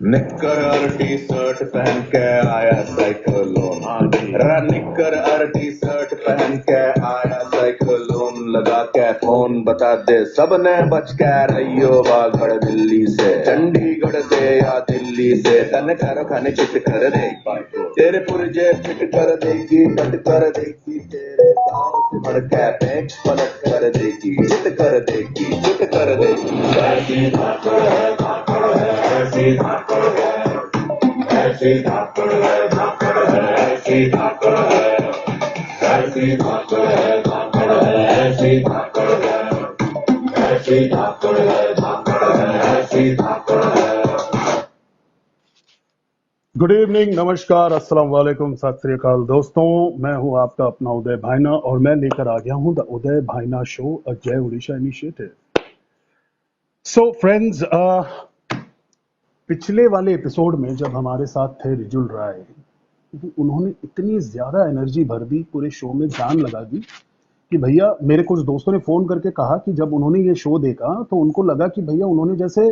निक्कर और T shirt पहन के आया साइक्लोन। निक्कर और टी शर्ट पहन के आया साइक्लोन। लगा के फोन बता दे सबने बच के रहियो बागड़ दिल्ली से, चंडीगढ़ से या दिल्ली से। तन कर खाने चिट कर देगी, तेरे पुरजे फिट कर देगी, कट कर देगी तेरे गाँव से भड़ के पैंच पलट कर देगी, चिट कर देगी, चिट कर देगी। ऐसी धाकड़ है, धाकड़ है, ऐसी धाकड़ है, ऐसी धाकड़ है, धाकड़ है, ऐसी धाकड़ है, ऐसी धाकड़ है, धाकड़ है, ऐसी धाकड़ है, ऐसी धाकड़ है, धाकड़ है, ऐसी धाकड़ है। गुड इवनिंग, नमस्कार, अस्सलाम वालेकुम, सत श्री अकाल दोस्तों। मैं हूं आपका अपना उदय भाईना और मैं लेकर आ गया हूं द उदय भाईना शो, अ जय उड़ीसा इनिशिएटिव। सो फ्रेंड्स, पिछले वाले एपिसोड में जब हमारे साथ थे रिजुल राय, तो उन्होंने इतनी ज्यादा एनर्जी भर दी, पूरे शो में जान लगा दी कि भैया, मेरे कुछ दोस्तों ने फोन करके कहा कि जब उन्होंने ये शो देखा तो उनको लगा कि भैया उन्होंने जैसे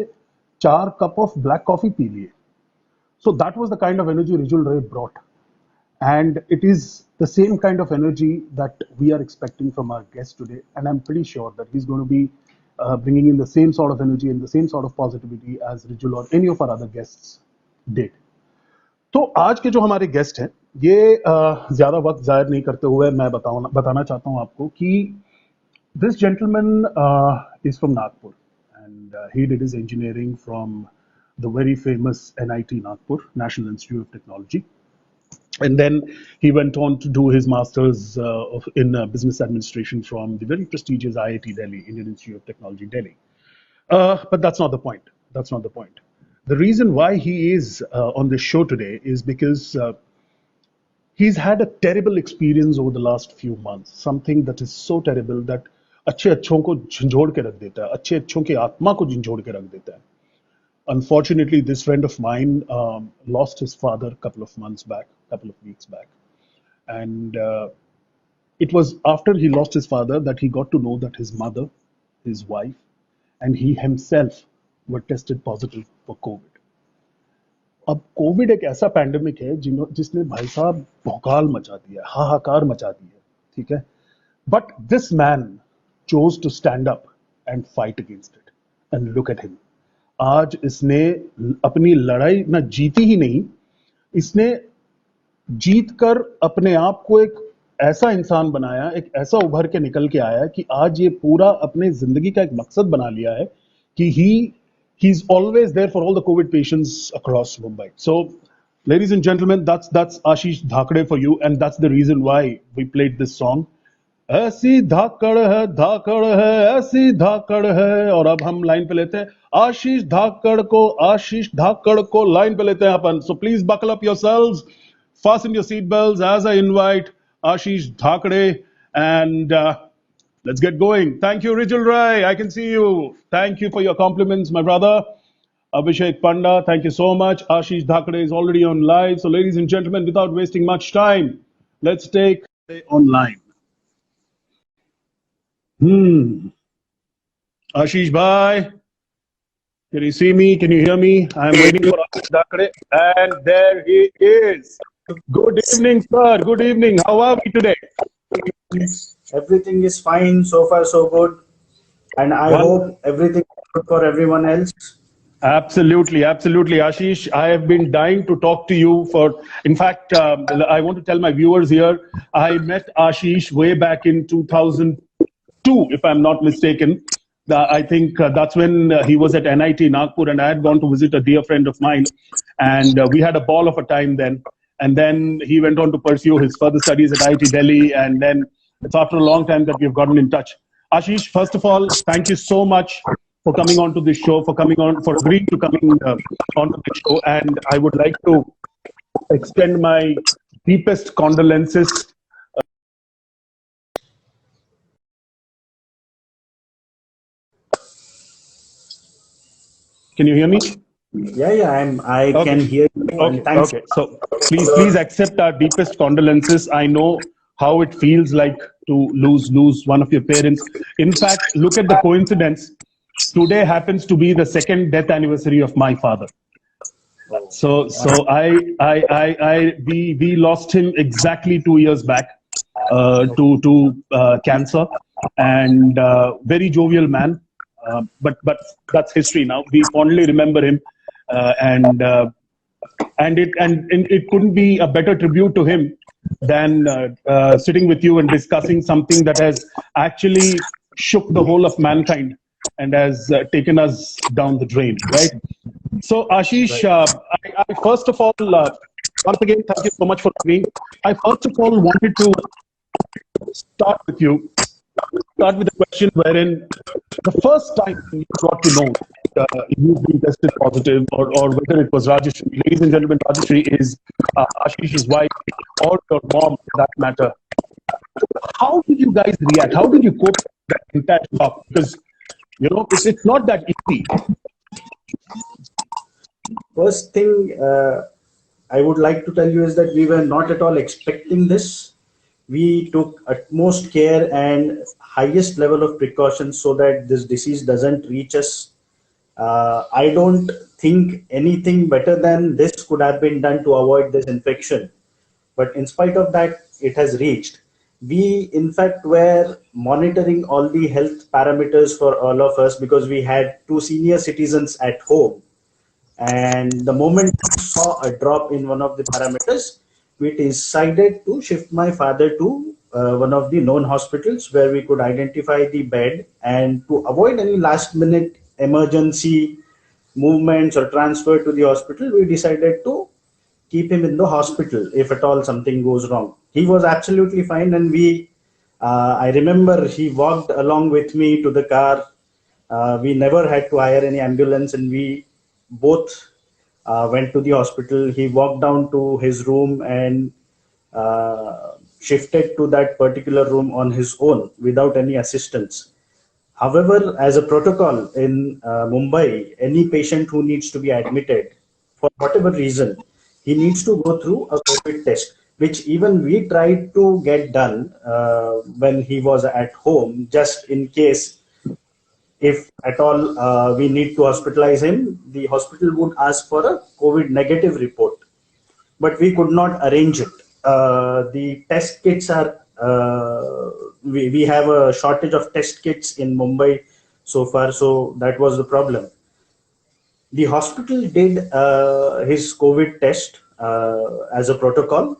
4 cup of black coffee P लिए। So that was the kind of energy Rijul Ray brought. And it is the same kind of energy that we are expecting from our guest today. And I'm pretty sure that he's going to be bringing in the same sort of energy and the same sort of positivity as Rijul or any of our other guests did. तो आज के जो हमारे guest हैं, ये ज्यादा वक्त जाहिर नहीं करते हुए मैं बताना चाहता हूं आपको कि this gentleman is from Nagpur, and he did his engineering from the very famous NIT Nagpur, National Institute of Technology. And then he went on to do his master's in business administration from the very prestigious IIT Delhi, Indian Institute of Technology, Delhi. But that's not the point. That's not the point. The reason why he is on this show today is because he's had a terrible experience over the last few months. Something that is so terrible that अच्छे अच्छों को झंझोड़ के रख देता है, अच्छे अच्छों की आत्मा को झंझोड़ के रख देता है. Unfortunately, this friend of mine lost his father a couple of weeks back. And it was after he lost his father that he got to know that his mother, his wife, and he himself were tested positive for COVID. अब Covid एक ऐसा pandemic है जिसने भाई साहब भौकाल मचा दिया है, हाहाकार मचा दी है, ठीक है. But this man chose to stand up and fight against it, and look at him. आज इसने अपनी लड़ाई ना जीती ही नहीं, इसने जीतकर अपने आप को एक ऐसा इंसान बनाया, एक ऐसा उभर के निकल के आया कि आज ये पूरा अपने जिंदगी का एक मकसद बना लिया है कि he's always there for all the COVID patients across Mumbai. So, ladies and gentlemen, that's Ashish Dhakde for you, and that's the reason why we played this song. ऐसी धाकड़ है, ऐसी धाकड़ है. और अब हम लाइन पे लेते हैं आशीष धाकड़ को लाइन पे लेते हैं अपन. So please buckle up yourselves, fasten your seat belts as I invite Ashish Dhakde, and let's get going. Thank you, Rijul Rai. I can see you. Thank you for your compliments, my brother. Abhishek Panda, thank you so much. Ashish Dhakde is already on live. So, ladies and gentlemen, without wasting much time, let's take online. Ashish bhai, can you see me? Can you hear me? I am waiting for Ashish Dhakde, and there he is. Good evening, sir. Good evening. How are we today? Everything is fine, so far so good, and I hope everything is good for everyone else. Absolutely, Ashish. I have been dying to talk to you for. In fact, I want to tell my viewers here. I met Ashish way back in 2002, if I'm not mistaken. I think that's when he was at NIT Nagpur, and I had gone to visit a dear friend of mine, and we had a ball of a time then. And then he went on to pursue his further studies at IIT Delhi, and then it's after a long time that we've gotten in touch. Ashish, first of all, thank you so much for coming on to this show, for agreeing to coming onto this show, and I would like to extend my deepest condolences. Can you hear me? Yeah, I okay. Can hear you. Okay. So please accept our deepest condolences. I know how it feels like to lose one of your parents. In fact, look at the coincidence. Today happens to be the second death anniversary of my father. We lost him exactly 2 years back to cancer, and very jovial man. But that's history now. We fondly remember him, and it couldn't be a better tribute to him than sitting with you and discussing something that has actually shook the whole of mankind and has taken us down the drain, right? So, Ashish, I first of all, once again, thank you so much for coming. I first of all wanted to start with you. Start with a question wherein the first time you got to know you've been tested positive, or whether it was Rajeshri. Ladies and gentlemen, Rajeshri is Ashish's wife, or your mom for that matter. How did you guys react? How did you cope with that entire shock? Because, it's not that easy. First thing I would like to tell you is that we were not at all expecting this. We took utmost care and highest level of precautions so that this disease doesn't reach us. I don't think anything better than this could have been done to avoid this infection. But in spite of that, it has reached. We, in fact, were monitoring all the health parameters for all of us because we had 2 senior citizens at home. And the moment we saw a drop in one of the parameters, we decided to shift my father to one of the known hospitals where we could identify the bed, and to avoid any last minute emergency movements or transfer to the hospital, we decided to keep him in the hospital if at all something goes wrong. He was absolutely fine, and I remember he walked along with me to the car. We never had to hire any ambulance, and we both went to the hospital. He walked down to his room and shifted to that particular room on his own without any assistance. However, as a protocol in Mumbai, any patient who needs to be admitted for whatever reason, he needs to go through a COVID test, which even we tried to get done when he was at home, just in case if at all we need to hospitalize him, the hospital would ask for a COVID negative report. But we could not arrange it. The test kits are, we have a shortage of test kits in Mumbai so far, so that was the problem. The hospital did his COVID test as a protocol.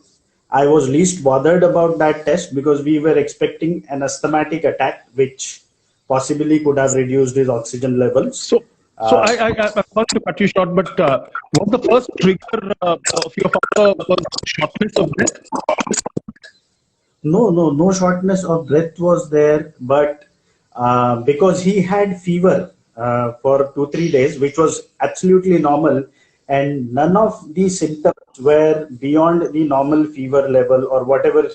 I was least bothered about that test because we were expecting an asthmatic attack, which possibly could have reduced his oxygen levels. So I want to cut you short, but was the first trigger of your father was shortness of breath? No shortness of breath was there, but because he had fever for 2-3 days, which was absolutely normal, and none of the symptoms were beyond the normal fever level or whatever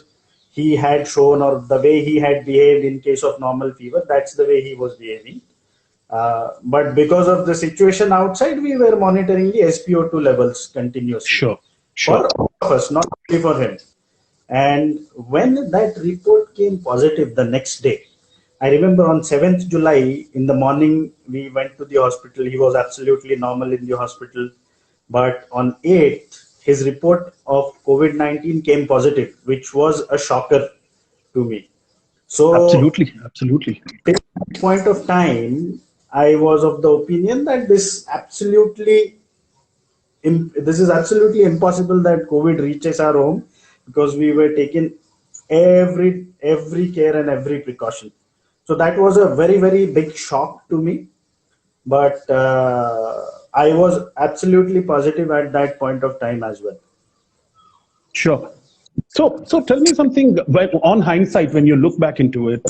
he had shown, or the way he had behaved in case of normal fever. That's the way he was behaving. But because of the situation outside, we were monitoring the SpO2 levels continuously. Sure. For all of us, not only for him. And when that report came positive the next day, I remember on 7th July in the morning, we went to the hospital. He was absolutely normal in the hospital. But on 8th, his report of COVID-19 came positive, which was a shocker to me. So absolutely. At that point of time, I was of the opinion that this is absolutely impossible that COVID reaches our home, because we were taking every care and every precaution. So that was a very, very big shock to me. But I was absolutely positive at that point of time as well. Sure. So tell me something, on hindsight, when you look back into it,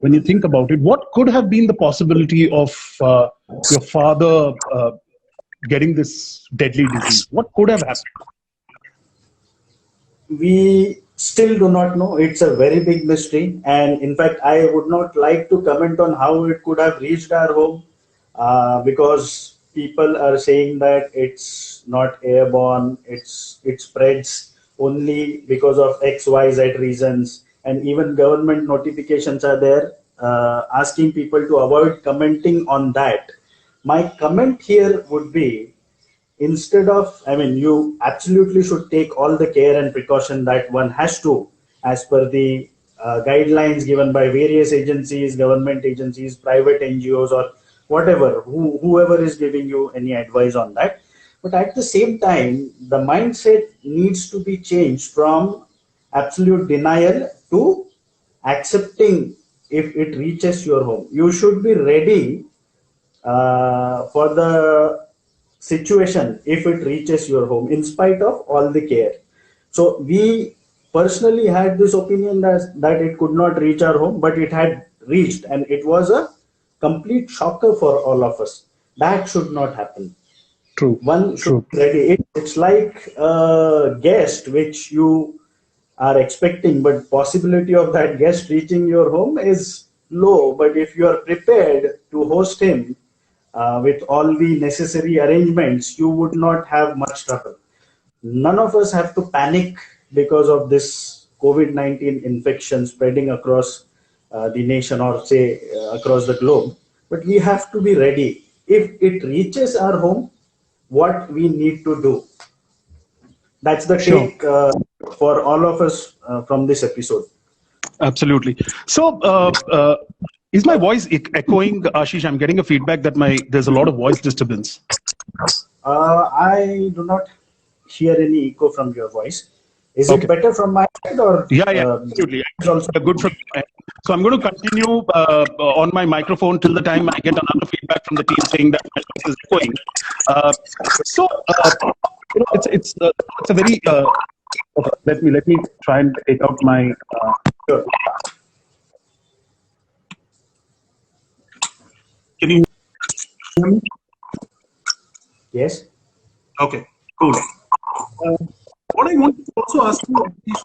when you think about it, what could have been the possibility of your father getting this deadly disease? What could have happened? We still do not know. It's a very big mystery. And in fact, I would not like to comment on how it could have reached our home, because people are saying that it's not airborne, it spreads only because of XYZ reasons, and even government notifications are there asking people to avoid commenting on that. My comment here would be, instead of, I mean, you absolutely should take all the care and precaution that one has to, as per the guidelines given by various agencies, government agencies, private NGOs, or whatever, whoever is giving you any advice on that. But at the same time, the mindset needs to be changed from absolute denial to accepting if it reaches your home. You should be ready for the situation if it reaches your home, in spite of all the care. So we personally had this opinion that it could not reach our home, but it had reached, and it was a complete shocker for all of us. That should not happen. True. One should True. be ready. It's like a guest which you are expecting, but possibility of that guest reaching your home is low. But if you are prepared to host him with all the necessary arrangements, you would not have much trouble. None of us have to panic because of this COVID-19 infection spreading across the nation, or say across the globe. But we have to be ready. If it reaches our home, what we need to do. That's the Sure. take for all of us from this episode. Absolutely. So, is my voice echoing, Ashish? I'm getting a feedback that there's a lot of voice disturbance. I do not hear any echo from your voice. Is it better from my side, or? Yeah, absolutely. Also good from my end. So I'm going to continue on my microphone till the time I get another feedback from the team saying that my voice is echoing. It's a very. Okay, let me try and take out my. Sure. Can you hear me? Yes. Okay, cool. What I want to also ask you is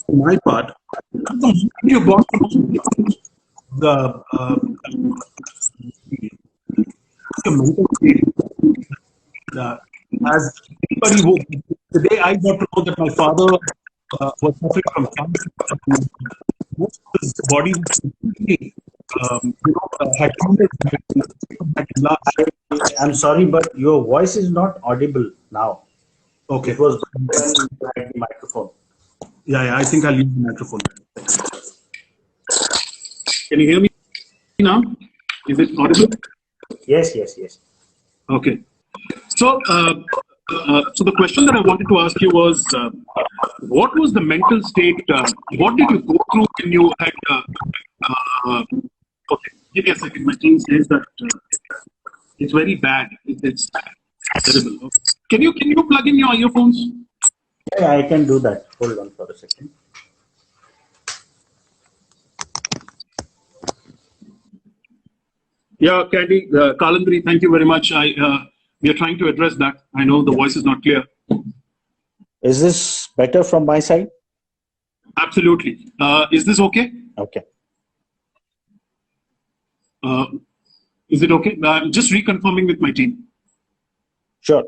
for my part, you got the mental state. As anybody who, the day I got to know that my father was suffering from cancer, most of his body was completely, had I'm sorry, but your voice is not audible now. Okay. It was when you had the microphone. Yeah, I think I'll use the microphone. Can you hear me now? Is it audible? Yes. Okay. So, so the question that I wanted to ask you was, what was the mental state? What did you go through when you had? Okay, give me a second. My team says that it's very bad. It's terrible. Okay. Can you plug in your earphones? Yeah, I can do that. Hold on for a second. Yeah, Candy, Kalandri, thank you very much. We are trying to address that. I know the voice is not clear. Is this better from my side? Absolutely. Is this okay? Okay. Is it okay? I'm just reconfirming with my team. Sure.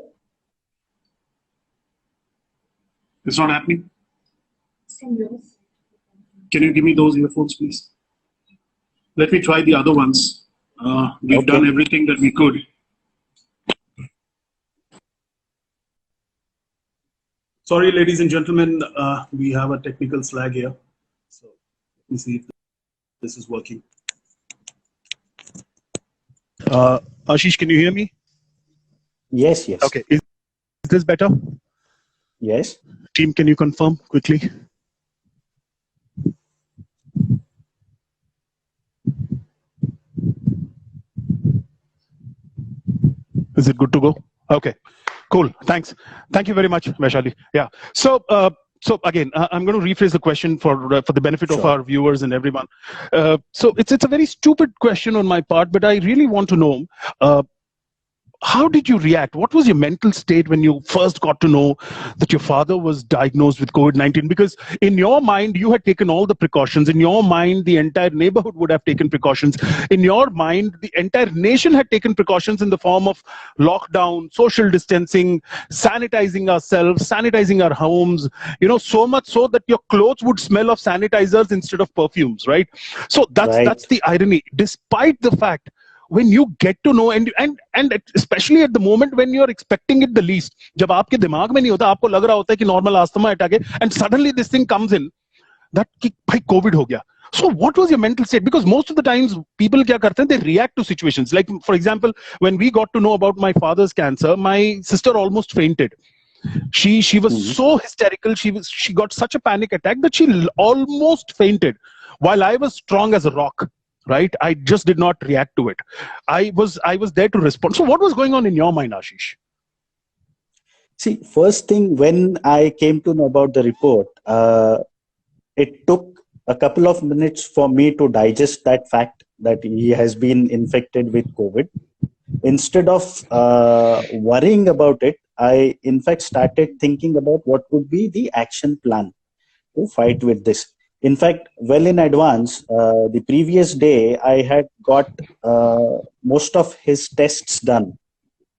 It's not happening? Can you give me those earphones, please? Let me try the other ones. We've done everything that we could. Sorry, ladies and gentlemen, we have a technical slag here. So let me see if this is working. Ashish, can you hear me? Yes. Okay. Is this better? Yes. Team, can you confirm quickly? Is it good to go? Okay, cool. Thanks. Thank you very much, Vaishali. Yeah. So, so again, I'm going to rephrase the question for the benefit of our viewers and everyone. So it's a very stupid question on my part, but I really want to know. How did you react? What was your mental state when you first got to know that your father was diagnosed with COVID-19? Because in your mind, you had taken all the precautions. In your mind, the entire neighborhood would have taken precautions. In your mind, the entire nation had taken precautions in the form of lockdown, social distancing, sanitizing ourselves, sanitizing our homes, so much so that your clothes would smell of sanitizers instead of perfumes, right? So that's the irony. Despite the fact, when you get to know, and especially at the moment when you're expecting it the least, जब आपके दिमाग में नहीं होता, आपको लग रहा होता है कि normal asthma attack है, and suddenly this thing comes in, that कि भाई COVID हो गया. So what was your mental state? Because most of the times people क्या करते हैं, they react to situations. Like for example, when we got to know about my father's cancer, my sister almost fainted. She was so hysterical. She got such a panic attack that she almost fainted, while I was strong as a rock. Right? I just did not react to it. I was there to respond. So what was going on in your mind, Ashish? See, first thing when I came to know about the report, it took a couple of minutes for me to digest that fact that he has been infected with COVID. Instead of worrying about it, I in fact started thinking about what would be the action plan to fight with this. In fact, well in advance, the previous day, I had got most of his tests done,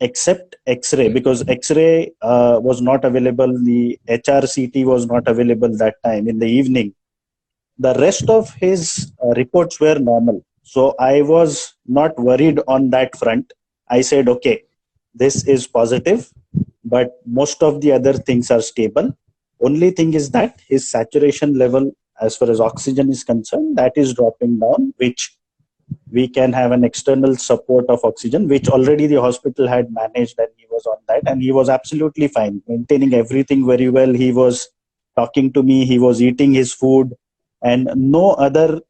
except X-ray, because X-ray was not available. The HRCT was not available that time in the evening. The rest of his reports were normal. So I was not worried on that front. I said, okay, this is positive, but most of the other things are stable. Only thing is that his saturation level, as far as oxygen is concerned, that is dropping down, which we can have an external support of oxygen, which already the hospital had managed, and he was on that, and he was absolutely fine, maintaining everything very well. He was talking to me, he was eating his food, and no other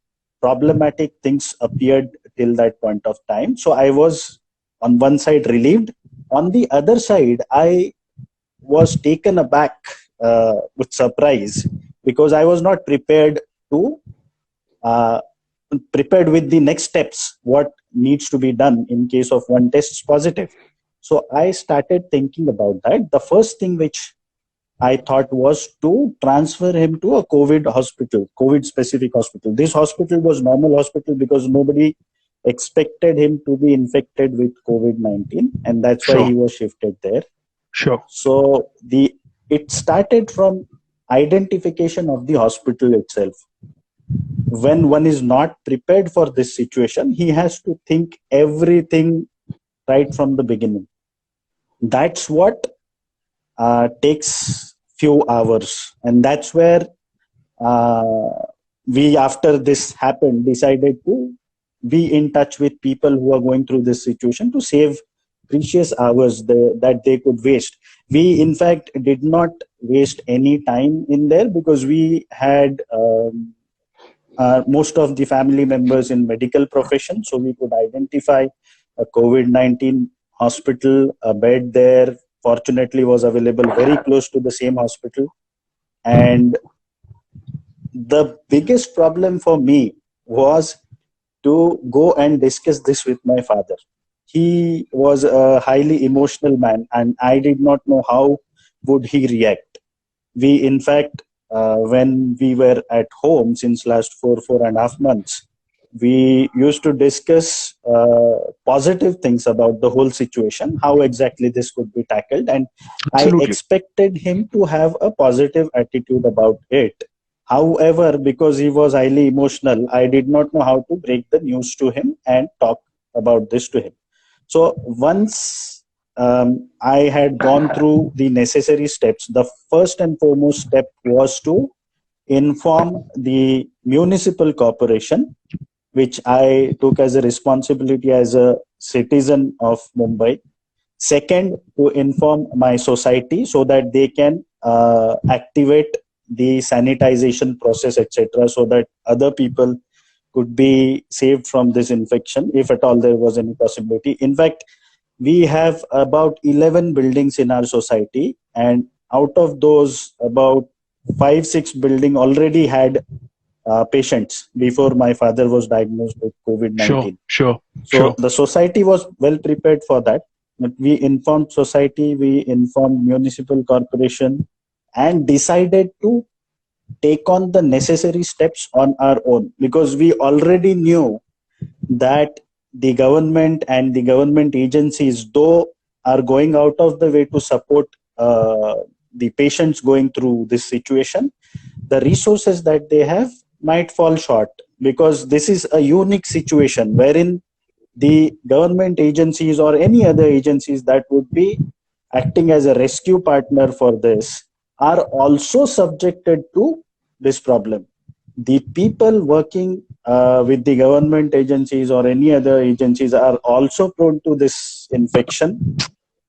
problematic things appeared till that point of time. So I was on one side relieved. On the other side, I was taken aback with surprise, because I was not prepared with the next steps, what needs to be done in case of one tests positive. So I started thinking about that. The first thing which I thought was to transfer him to a COVID hospital, COVID specific hospital. This hospital was normal hospital because nobody expected him to be infected with COVID-19, and that's why he was shifted there. Sure. So it started from identification of the hospital itself. When one is not prepared for this situation, he has to think everything right from the beginning. That's what takes few hours, and that's where we, after this happened, decided to be in touch with people who are going through this situation to save precious hours that they could waste. We in fact did not waste any time in there, because we had most of the family members in medical profession, so we could identify a COVID-19 hospital. A bed there fortunately was available very close to the same hospital. And the biggest problem for me was to go and discuss this with my father. He was a highly emotional man, and I did not know how would he react. We in fact, when we were at home since last 4.5 months, we used to discuss positive things about the whole situation, how exactly this could be tackled, and Absolutely. I expected him to have a positive attitude about it. However, because he was highly emotional, I did not know how to break the news to him and talk about this to him. So once I had gone through the necessary steps, the first and foremost step was to inform the municipal corporation, which I took as a responsibility as a citizen of Mumbai. Second, to inform my society so that they can activate the sanitization process, etc., so that other people could be saved from this infection, if at all there was any possibility. In fact, we have about 11 buildings in our society, and out of those, about 5-6 buildings already had patients before my father was diagnosed with COVID-19. Sure. So the society was well prepared for that. But we informed society, we informed municipal corporation, and decided to take on the necessary steps on our own, because we already knew that the government and the government agencies, though, are going out of the way to support the patients going through this situation, the resources that they have might fall short, because this is a unique situation wherein the government agencies or any other agencies that would be acting as a rescue partner for this are also subjected to this problem. The people working with the government agencies or any other agencies are also prone to this infection.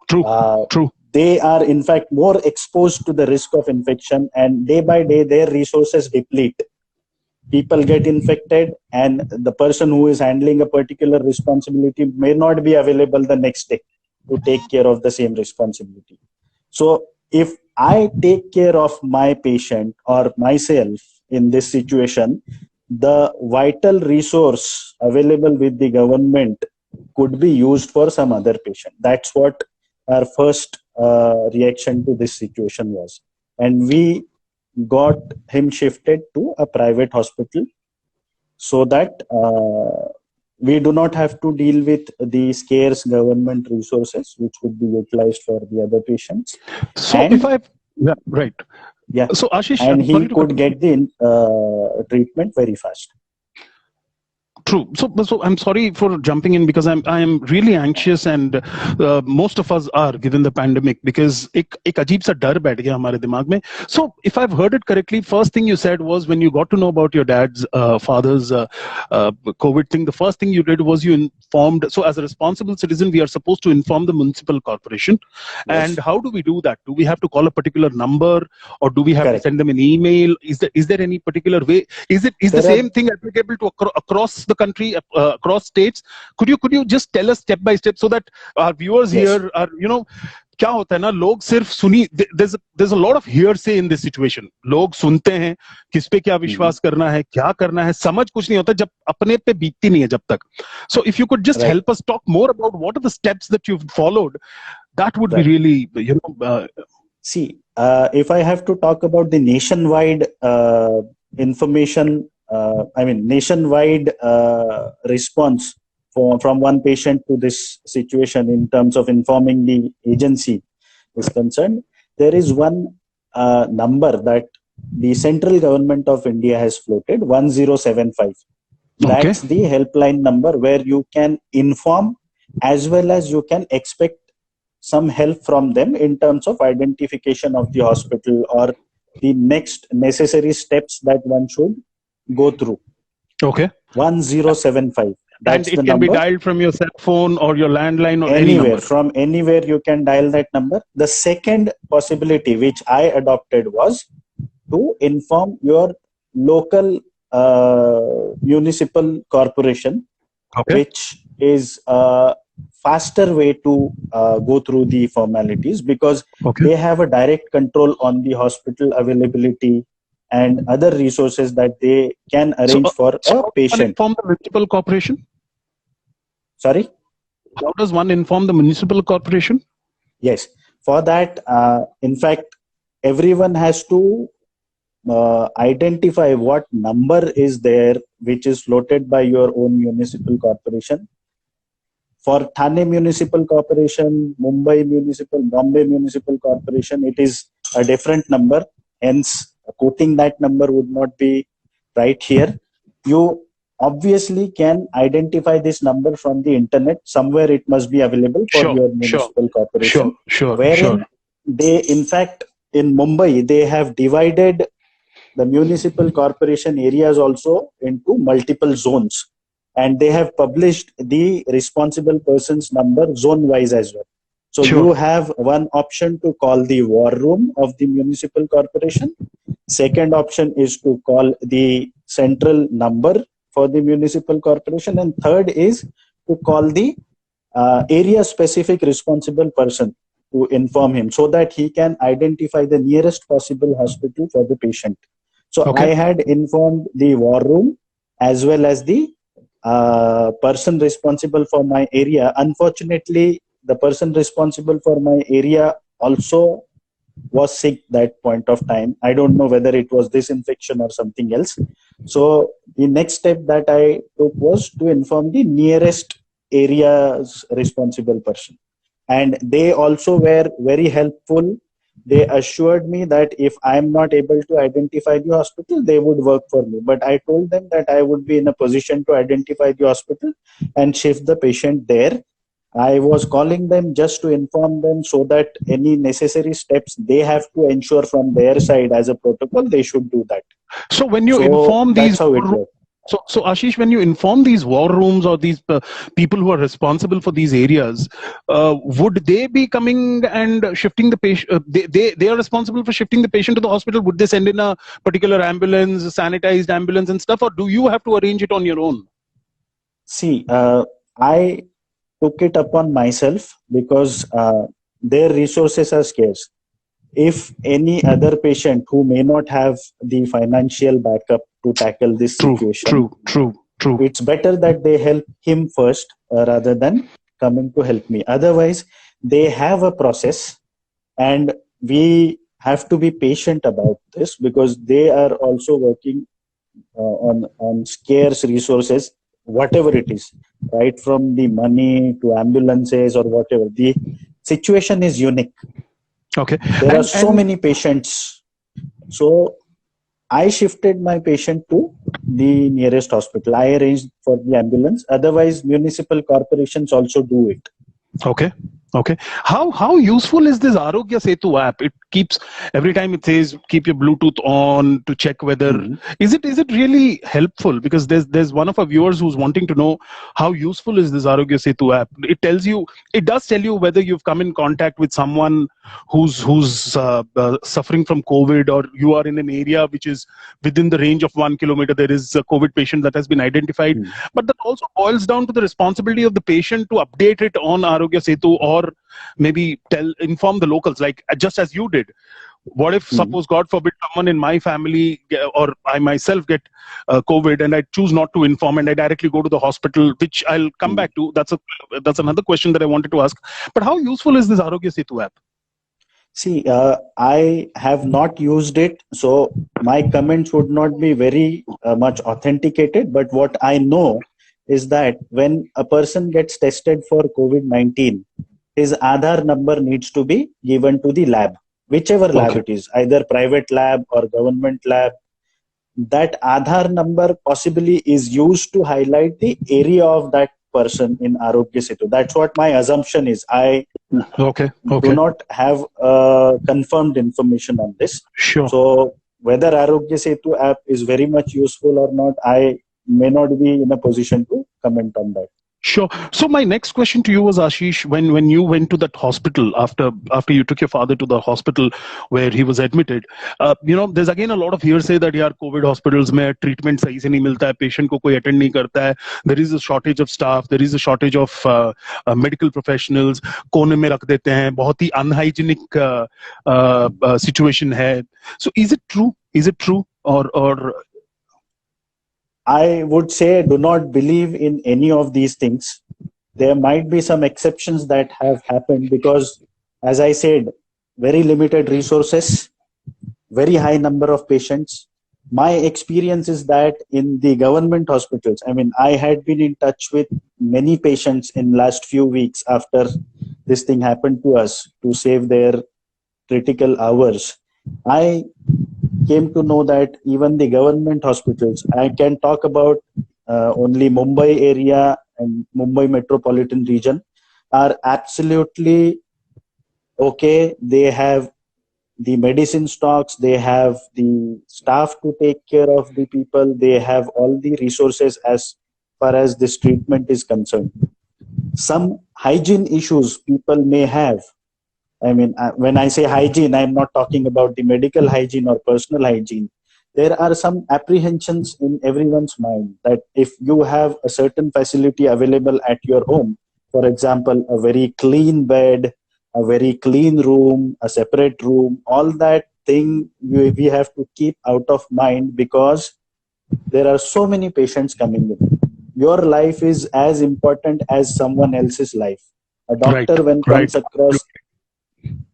True. True. They are in fact more exposed to the risk of infection, and day by day their resources deplete. People get infected, and the person who is handling a particular responsibility may not be available the next day to take care of the same responsibility. So if I take care of my patient or myself in this situation, the vital resource available with the government could be used for some other patient. That's what our first reaction to this situation was. And we got him shifted to a private hospital so that we do not have to deal with the scarce government resources which would be utilized for the other patients. So And- if I, yeah, right. Yeah. So Ashish, And I'm he sorry to could cut- get the treatment very fast. True. So I'm sorry for jumping in because I am really anxious, and most of us are, given the pandemic, because एक अजीब सा डर बैठ गया हमारे दिमाग में. So if I've heard it correctly, first thing you said was when you got to know about your dad's father's COVID thing, the first thing you did was you informed. So as a responsible citizen, we are supposed to inform the municipal corporation. Yes. And how do we do that? Do we have to call a particular number, or do we have Correct. to send them an email? Is there any particular way? Is the There are- same thing applicable to across the country, across states? Could you just tell us step by step so that our viewers Yes. here are, क्या होता है ना, लोग सिर्फ सुनी, there's a lot of hearsay in this situation. लोग सुनते हैं, किस पे क्या विश्वास करना है, क्या करना है, समझ कुछ नहीं होता जब अपने पे बीतती नहीं है जब तक. So if you could just Right. help us talk more about what are the steps that you've followed, that would Right. be really, See, if I have to talk about the nationwide information, nationwide response from one patient to this situation in terms of informing the agency is concerned, there is one number that the central government of India has floated, 1075. That's the helpline number where you can inform as well as you can expect some help from them in terms of identification of the hospital or the next necessary steps that one should go through. Okay. 1075. That's and it the can number. be dialed from your cell phone or your landline or any Anywhere, number. from anywhere you can dial that number. The second possibility which I adopted was to inform your local municipal corporation, Okay. which is a faster way to go through the formalities because Okay. they have a direct control on the hospital availability and other resources that they can arrange for So a how does one patient. inform the municipal corporation? Sorry? How does one inform the municipal corporation? Yes. For that, in fact, everyone has to identify what number is there which is floated by your own municipal corporation. For Thane Municipal Corporation, Mumbai Municipal, Bombay Municipal Corporation, it is a different number. Hence, quoting that number would not be right here. You obviously can identify this number from the internet. Somewhere it must be available for Sure, your sure, municipal corporation. Sure. Wherein they, in fact, in Mumbai, they have divided the municipal corporation areas also into multiple zones. And they have published the responsible person's number zone-wise as well. So Sure. you have one option to call the war room of the municipal corporation. Second option is to call the central number for the municipal corporation. And third is to call the area-specific responsible person to inform him so that he can identify the nearest possible hospital for the patient. So Okay. I had informed the war room as well as the person responsible for my area. Unfortunately, the person responsible for my area also was sick that point of time. I don't know whether it was this infection or something else. So the next step that I took was to inform the nearest area's responsible person. And they also were very helpful They assured me that if I'm not able to identify the hospital, they would work for me. But I told them that I would be in a position to identify the hospital and shift the patient there. I was calling them just to inform them so that any necessary steps they have to ensure from their side as a protocol, they should do that. So when you So inform that's these how it works. so Ashish, when you inform these war rooms or these people who are responsible for these areas, would they be coming and shifting the patient? They are responsible for shifting the patient to the hospital. Would they send in a particular ambulance, a sanitized ambulance and stuff, or do you have to arrange it on your own? See, I took it upon myself because their resources are scarce. If any other patient who may not have the financial backup to tackle this situation, True. it's better that they help him first rather than coming to help me. Otherwise, they have a process, and we have to be patient about this because they are also working on scarce resources, whatever it is, right from the money to ambulances or whatever. The situation is unique. Okay. There are so many patients. So I shifted my patient to the nearest hospital. I arranged for the ambulance. Otherwise, municipal corporations also do it. Okay. How useful is this Arogya Setu app? It keeps, every time it says keep your Bluetooth on to check whether is it really helpful? Because there's one of our viewers who's wanting to know how useful is this Arogya Setu app. It does tell you whether you've come in contact with someone who's suffering from COVID, or you are in an area which is within the range of 1 kilometer. There is a COVID patient that has been identified, but that also boils down to the responsibility of the patient to update it on Arogya Setu, or maybe inform the locals, like just as you did. What if, suppose God forbid, someone in my family or I myself get COVID and I choose not to inform and I directly go to the hospital, which I'll come back to. That's another question that I wanted to ask. But how useful is this Arogya Setu app? See, I have not used it, so my comments would not be very much authenticated. But what I know is that when a person gets tested for COVID-19, his Aadhaar number needs to be given to the lab, whichever lab it is, either private lab or government lab. That Aadhaar number possibly is used to highlight the area of that person in Arogya Setu. That's what my assumption is. I do not have confirmed information on this. Sure. So whether Arogya Setu app is very much useful or not, I may not be in a position to comment on that. Sure. So my next question to you was, Ashish, when you went to that hospital after you took your father to the hospital where he was admitted, there's again a lot of hearsay that yaar COVID hospitals mein treatment sahi se nahi milta hai, patient ko koi attend nahi karta hai, there is a shortage of staff, there is a shortage of medical professionals, kone mein rakh dete hain, bahut hi unhygienic situation hai. So is it true or I would say do not believe in any of these things. There might be some exceptions that have happened because, as I said, very limited resources, very high number of patients. My experience is that in the government hospitals, I had been in touch with many patients in last few weeks after this thing happened to us to save their critical hours. I came to know that even the government hospitals, I can talk about only Mumbai area and Mumbai metropolitan region, are absolutely okay. They have the medicine stocks, they have the staff to take care of the people, they have all the resources as far as this treatment is concerned. Some hygiene issues people may have. When I say hygiene, I'm not talking about the medical hygiene or personal hygiene. There are some apprehensions in everyone's mind that if you have a certain facility available at your home, for example, a very clean bed, a very clean room, a separate room, all that thing we have to keep out of mind because there are so many patients coming in. Your life is as important as someone else's life. A doctor, when comes across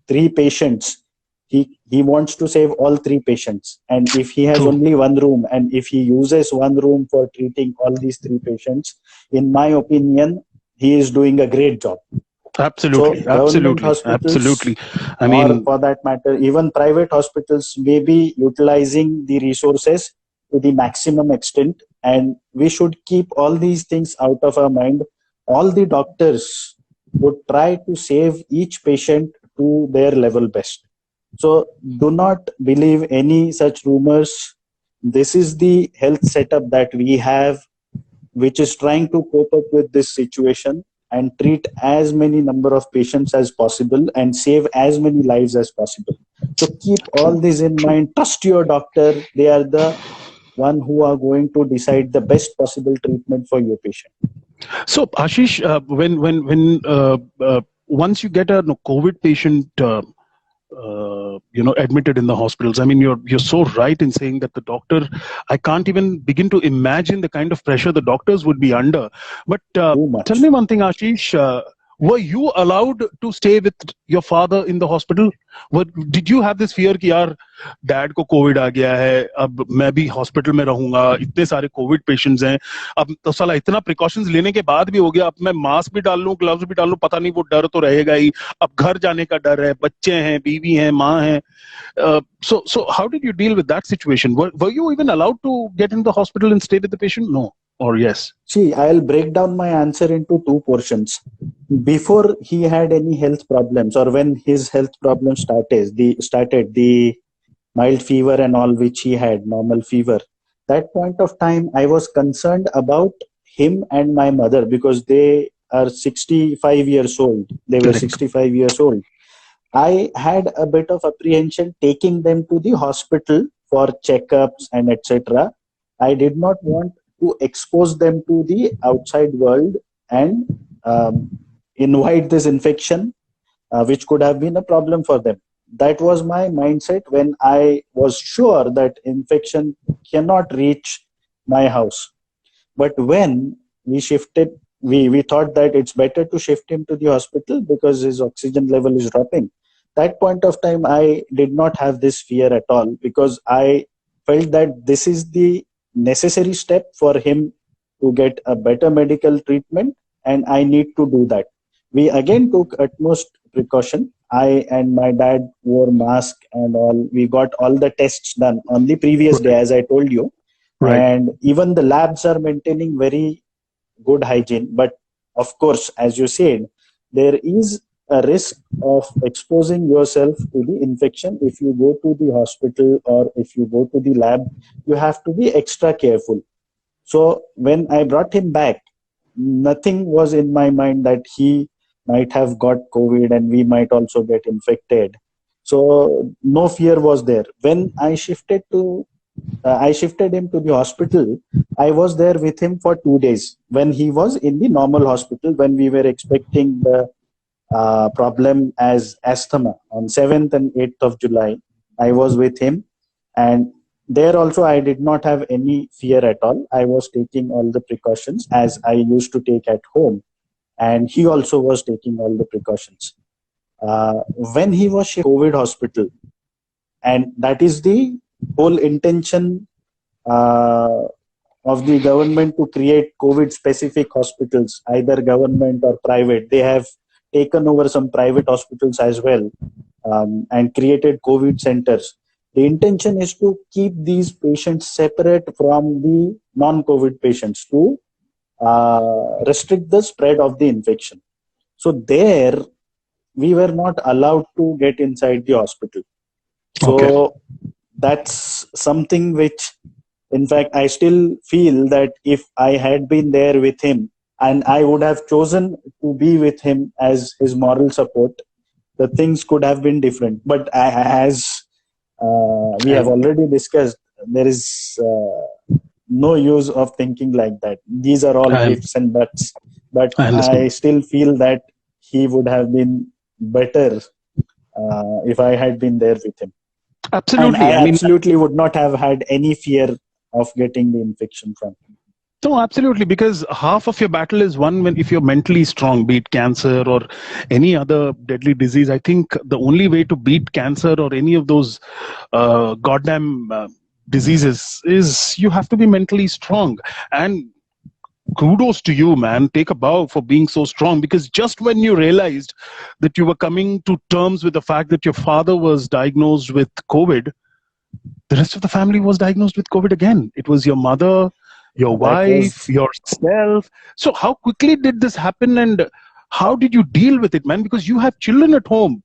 3 patients, he wants to save all 3 patients. And if he has only one room and if he uses one room for treating all these 3 patients, in my opinion, he is doing a great job. Absolutely, So government absolutely, hospitals, absolutely. I or mean, for that matter, even private hospitals, may be utilizing the resources to the maximum extent. And we should keep all these things out of our mind. All the doctors would try to save each patient to their level best. So do not believe any such rumors. This is the health setup that we have, which is trying to cope up with this situation and treat as many number of patients as possible and save as many lives as possible. So keep all true, this in true. mind. Trust your doctor. They are the one who are going to decide the best possible treatment for your patient. So, Ashish, when once you get a COVID patient, admitted in the hospitals. I mean, you're so right in saying that the doctor. I can't even begin to imagine the kind of pressure the doctors would be under. But Too tell me much. one thing, Ashish. Were you allowed to stay with your father in the hospital? Did you have this fear कि यार dad को Covid आ गया है, अब मैं भी hospital में रहूंगा, इतने सारे कोविड पेशेंट्स हैं, अब तो साला इतना प्रिकॉशंस लेने के बाद भी हो गया, अब मैं मास्क भी डाल लूं, ग्लव्स भी डाल लूं, पता नहीं वो डर तो रहेगा ही, अब घर जाने का डर है, बच्चे हैं, बीवी हैं, माँ है. So how did you deal with that situation? Were you even allowed to get in the hospital and stay with the patient? No, or yes? See, I'll break down my answer into two portions. Before he had any health problems, or when his health problems started the mild fever and all, which he had, normal fever. That point of time, I was concerned about him and my mother, because they are 65 years old. They were Correct. 65 years old. I had a bit of apprehension taking them to the hospital for checkups and etc. I did not want to expose them to the outside world and invite this infection, which could have been a problem for them. That was my mindset when I was sure that infection cannot reach my house. But when we thought that it's better to shift him to the hospital because his oxygen level is dropping. That point of time, I did not have this fear at all, because I felt that this is the necessary step for him to get a better medical treatment, and I need to do that. We again took utmost precaution. I and my dad wore mask and all. We got all the tests done on the previous day, Right. as I told you. Right. And even the labs are maintaining very good hygiene. But of course, as you said, there is a risk of exposing yourself to the infection. If you go to the hospital or if you go to the lab, you have to be extra careful. So when I brought him back, nothing was in my mind that he might have got COVID and we might also get infected. So no fear was there. When I shifted him to the hospital, I was there with him for 2 days when he was in the normal hospital, when we were expecting the problem as asthma. On 7th and 8th of July, I was with him, and there also I did not have any fear at all. I was taking all the precautions as I used to take at home, and he also was taking all the precautions. When he was shipped to COVID hospital, and that is the whole intention of the government, to create COVID specific hospitals, either government or private. They have taken over some private hospitals as well, and created COVID centers. The intention is to keep these patients separate from the non-COVID patients, to restrict the spread of the infection. So there, we were not allowed to get inside the hospital. Okay. So that's something which, in fact, I still feel that if I had been there with him and I would have chosen to be with him as his moral support, the things could have been different. But as we have already discussed, there is no use of thinking like that. These are all I, ifs and buts. But I I understand. still feel that he would have been better if I had been there with him. And I Absolutely. I mean, absolutely would not have had any fear of getting the infection from him. no, absolutely, because half of your battle is won when if you're mentally strong, be it cancer or any other deadly disease. I think the only way to beat cancer or any of those goddamn diseases is you have to be mentally strong. And kudos to you, man. Take a bow for being so strong, because just when you realized that you were coming to terms with the fact that your father was diagnosed with COVID, the rest of the family was diagnosed with COVID again. It was your mother, your That wife, was yourself. So how quickly did this happen, and how did you deal with it, man? Because you have children at home,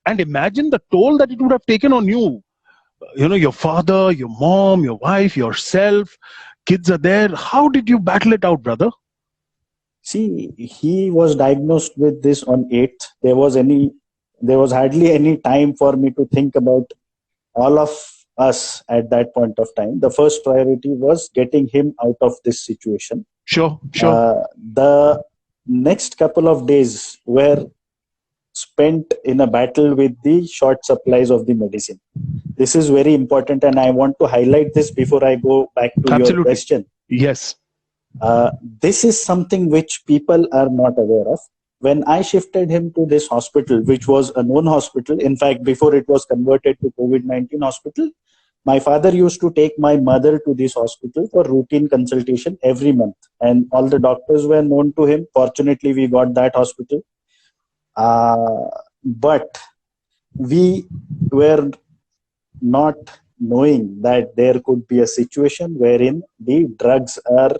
and imagine the toll that it would have taken on you. You know, your father, your mom, your wife, yourself, kids are there. How did you battle it out, brother? See, he was diagnosed with this on 8th. There was hardly any time for me to think about all of us at that point of time. The first priority was getting him out of this situation. Sure, sure. The next couple of days were spent in a battle with the short supplies of the medicine. This is very important, and I want to highlight this before I go back to your Absolutely. question. Yes. This is something which people are not aware of. When I shifted him to this hospital, which was a known hospital, in fact, before it was converted to COVID-19 hospital, my father used to take my mother to this hospital for routine consultation every month. And all the doctors were known to him. Fortunately, we got that hospital. But we were not knowing that there could be a situation wherein the drugs are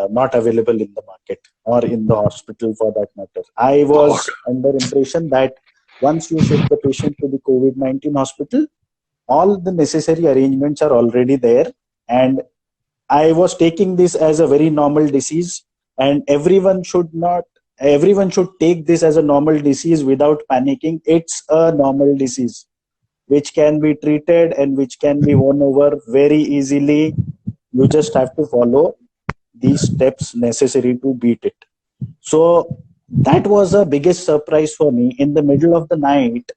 not available in the market or in the hospital for that matter. I was under impression that once you shift the patient to the COVID-19 hospital, all the necessary arrangements are already there. And I was taking this as a very normal disease, and everyone should take this as a normal disease without panicking. It's a normal disease which can be treated and which can be won over very easily. You just have to follow these steps necessary to beat it. So that was the biggest surprise for me. In the middle of the night,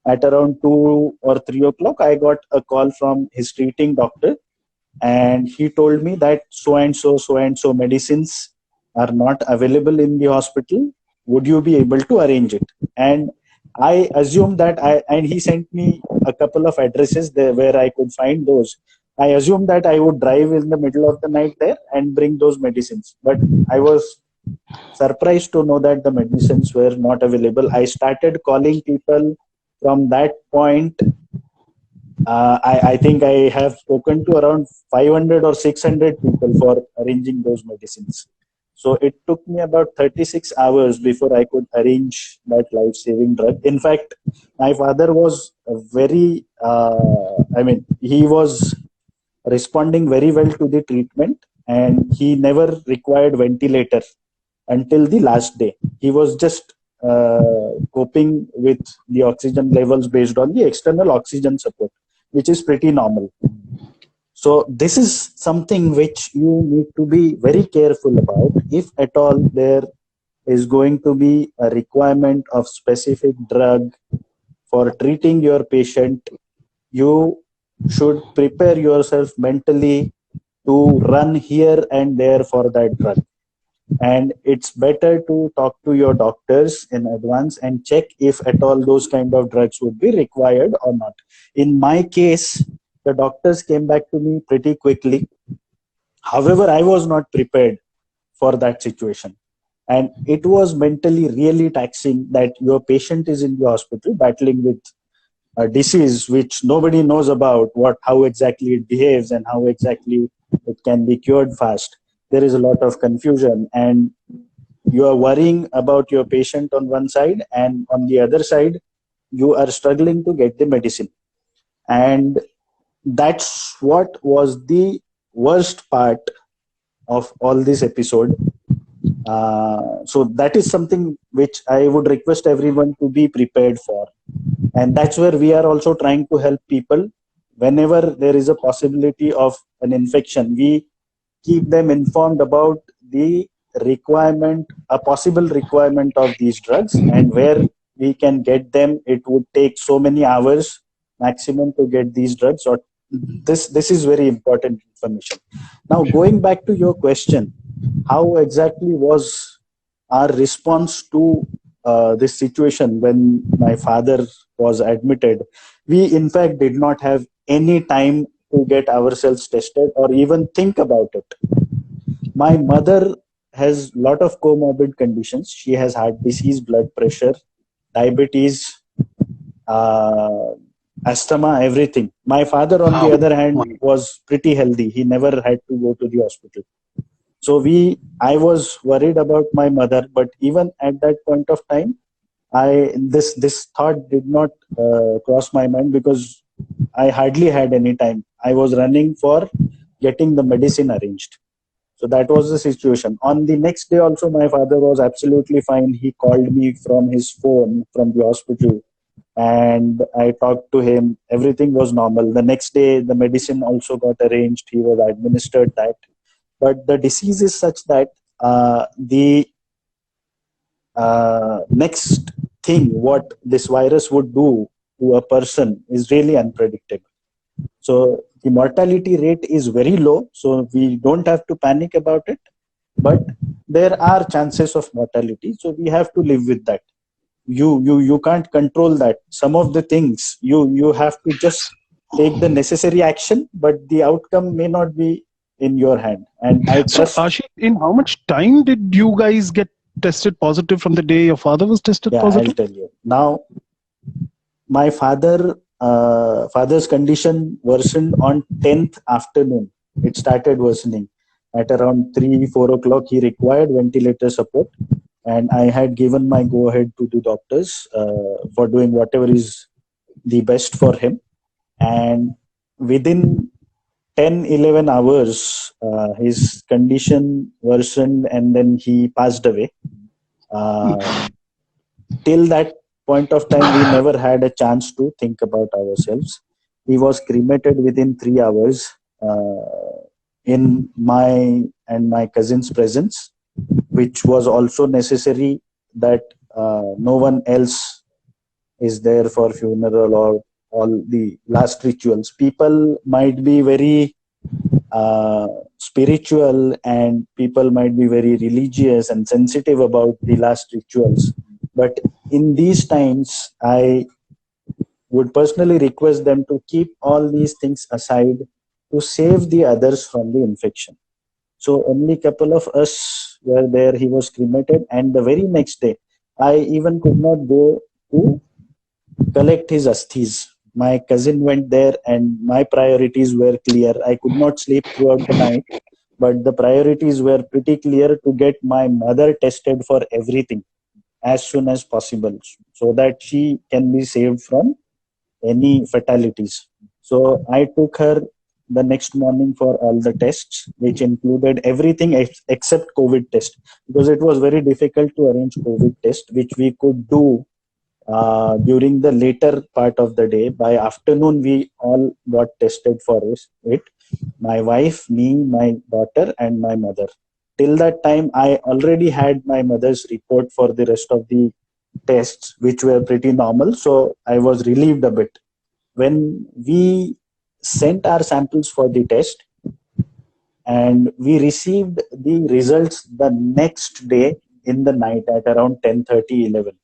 at around 2 or 3 o'clock, I got a call from his treating doctor, and he told me that so and so medicines are not available in the hospital. Would you be able to arrange it? And I assumed that and he sent me a couple of addresses there where I could find those. I assumed that I would drive in the middle of the night there and bring those medicines. But I was surprised to know that the medicines were not available. I started calling people from that point. I think I have spoken to around 500 or 600 people for arranging those medicines. So it took me about 36 hours before I could arrange that life-saving drug. In fact, my father was he was responding very well to the treatment, and he never required ventilator until the last day. He was just coping with the oxygen levels based on the external oxygen support, which is pretty normal. So this is something which you need to be very careful about. If at all there is going to be a requirement of specific drug for treating your patient, you should prepare yourself mentally to run here and there for that drug. And it's better to talk to your doctors in advance and check if at all those kind of drugs would be required or not. In my case, the doctors came back to me pretty quickly. However, I was not prepared for that situation. And it was mentally really taxing that your patient is in the hospital battling with a disease which nobody knows about, how exactly it behaves and how exactly it can be cured fast. There is a lot of confusion, and you are worrying about your patient on one side, and on the other side, you are struggling to get the medicine. And that's what was the worst part of all this episode. So that is something which I would request everyone to be prepared for. And that's where we are also trying to help people. Whenever there is a possibility of an infection, we keep them informed about the a possible requirement of these drugs, and where we can get them. It would take so many hours maximum to get these drugs. Or this is very important information. Now, going back to your question, how exactly was our response to this situation when my father was admitted? We in fact did not have any time to get ourselves tested or even think about it. My mother has lot of comorbid conditions. She has heart disease, blood pressure, diabetes, uh, asthma, everything. My father, on the Wow. other hand, was pretty healthy. He never had to go to the hospital. So I was worried about my mother, but even at that point of time, this thought did not cross my mind because I hardly had any time. I was running for getting the medicine arranged. So that was the situation. On the next day also, my father was absolutely fine. He called me from his phone from the hospital and I talked to him. Everything was normal. The next day, the medicine also got arranged. He was administered that. But the disease is such that the next thing what this virus would do to a person is really unpredictable. So the mortality rate is very low, so we don't have to panic about it. But there are chances of mortality, so we have to live with that. You can't control that. Some of the things you have to just take the necessary action, but the outcome may not be in your hand. And I So, trust. Ashish, in how much time did you guys get tested positive from the day your father was tested Yeah, I'll positive? tell you now. My father's condition worsened on 10th afternoon. It started worsening at around 3-4 o'clock. He required ventilator support, and I had given my go ahead to the doctors for doing whatever is the best for him. And within 10-11 hours, his condition worsened, and then he passed away. Till that point of time, we never had a chance to think about ourselves. He was cremated within 3 hours in my and my cousin's presence, which was also necessary that no one else is there for funeral or all the last rituals. People might be very spiritual and people might be very religious and sensitive about the last rituals. But in these times, I would personally request them to keep all these things aside to save the others from the infection. So only couple of us were there. He was cremated, and the very next day, I even could not go to collect his asthis. My cousin went there, and my priorities were clear. I could not sleep throughout the night, but the priorities were pretty clear to get my mother tested for everything as soon as possible so that she can be saved from any fatalities. So I took her the next morning for all the tests, which included everything except COVID test, because it was very difficult to arrange COVID test, which we could do during the later part of the day. By afternoon, we all got tested for it. My wife, me, my daughter, and my mother. Till that time, I already had my mother's report for the rest of the tests, which were pretty normal. So I was relieved a bit. When we sent our samples for the test, and we received the results the next day in the night at around 10:30, 11.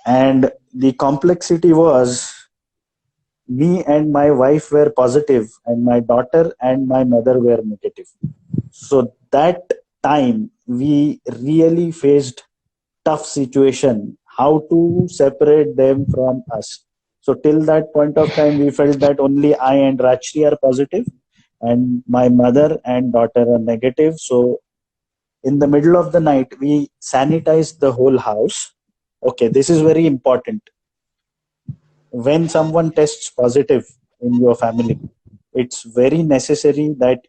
And the complexity was me and my wife were positive and my daughter and my mother were negative. So that time we really faced tough situation, how to separate them from us. So till that point of time, we felt that only I and Rachri are positive and my mother and daughter are negative. So in the middle of the night, we sanitized the whole house. Okay, this is very important. When someone tests positive in your family, it's very necessary that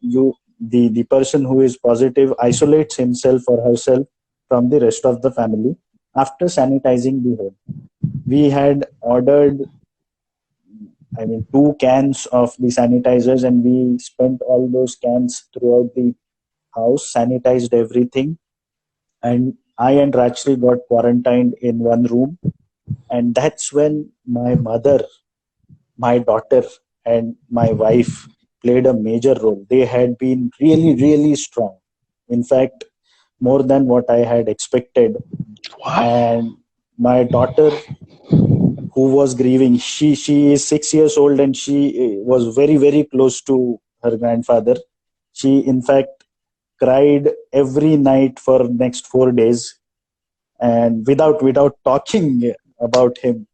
the person who is positive isolates himself or herself from the rest of the family after sanitizing the home. We had ordered, 2 cans of the sanitizers, and we spent all those cans throughout the house, sanitized everything. And I and Rachri got quarantined in one room. And that's when my mother, my daughter, and my wife played a major role. They had been really, really strong. In fact, more than what I had expected. Wow. And my daughter, who was grieving, she is 6 years old and she was very, very close to her grandfather. She, in fact, cried every night for next 4 days, and without talking about him.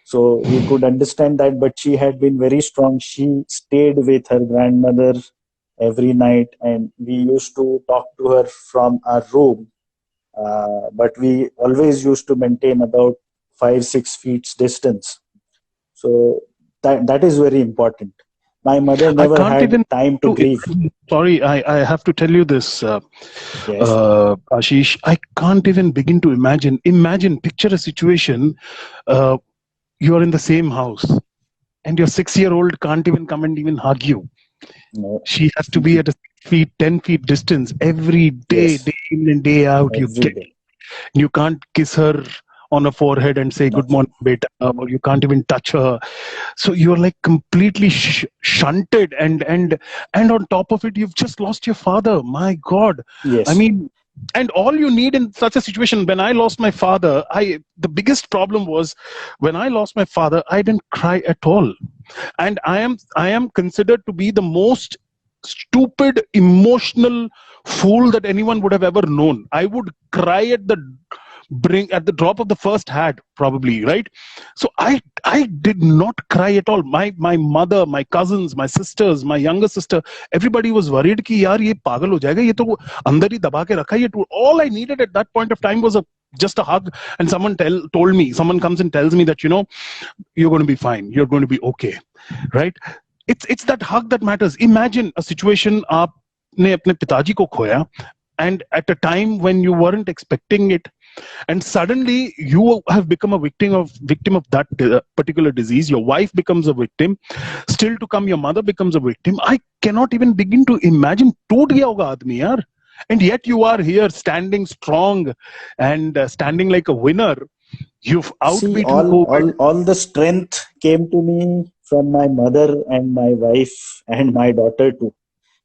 So we could understand that, but she had been very strong. She stayed with her grandmother every night, and we used to talk to her from our room. But we always used to maintain about 5-6 feet distance. So that is very important. My mother I never can't had even time to grieve. sorry, I have to tell you this, Yes. Ashish. I can't even begin to imagine. Picture a situation. You are in the same house, and your 6-year-old can't even come and even hug you. No. She has to be at a 10 feet distance every day, Yes. day in and day out. Every day. You can't kiss her on her forehead and say good morning, beta, or you can't even touch her. So you're like completely shunted, and on top of it, you've just lost your father. My God. Yes. I mean, and all you need in such a situation, when I lost my father, the biggest problem was when I lost my father, I didn't cry at all. And I am considered to be the most stupid, emotional fool that anyone would have ever known. I would cry at the drop of the first hat, probably, right? So I did not cry at all. My mother, my cousins, my sisters, my younger sister, everybody was worried कि यार ये पागल हो जाएगा, ये तो अंदर ही दबा के रखा है ये. All I needed at that point of time was just a hug, and someone comes and tells me that, you're going to be fine, you're going to be okay, right? It's that hug that matters. Imagine a situation, आपने अपने पिताजी को खोया, and at a time when you weren't expecting it, and suddenly you have become a victim of that particular disease. Your wife becomes a victim, still to come your mother becomes a victim. I cannot even begin to imagine. टूट गया होगा आदमी यार. And yet you are here standing strong and standing like a winner. You've outbeaten COVID. All the strength came to me from my mother and my wife and my daughter too.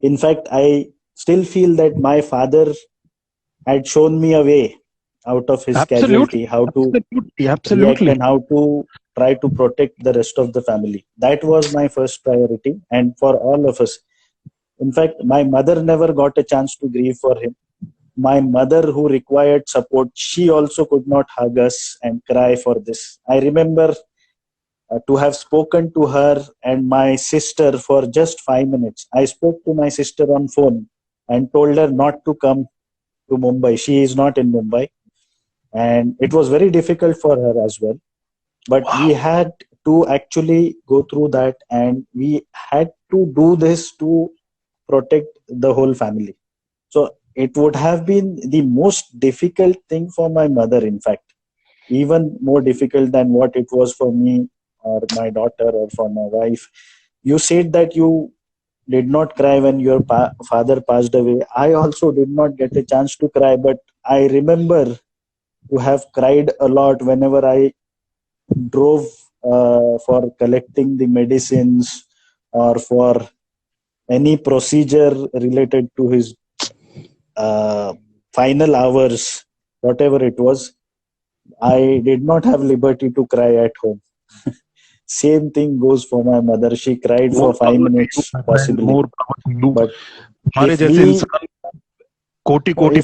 In fact, I still feel that my father had shown me a way out of his casualty, how to react and how to try to protect the rest of the family. That was my first priority, and for all of us. In fact, my mother never got a chance to grieve for him. My mother, who required support, she also could not hug us and cry for this. I remember to have spoken to her and my sister for just 5 minutes. I spoke to my sister on phone and told her not to come to Mumbai. She is not in Mumbai. And it was very difficult for her as well. But we had to actually go through that, and we had to do this to protect the whole family. So it would have been the most difficult thing for my mother, in fact, even more difficult than what it was for me or my daughter or for my wife. You said that you did not cry when your father passed away. I also did not get a chance to cry, but I remember to have cried a lot whenever I drove for collecting the medicines or for any procedure related to his final hours, whatever it was. I did not have liberty to cry at home. Same thing goes for my mother. She cried for 5 minutes, possibly. But if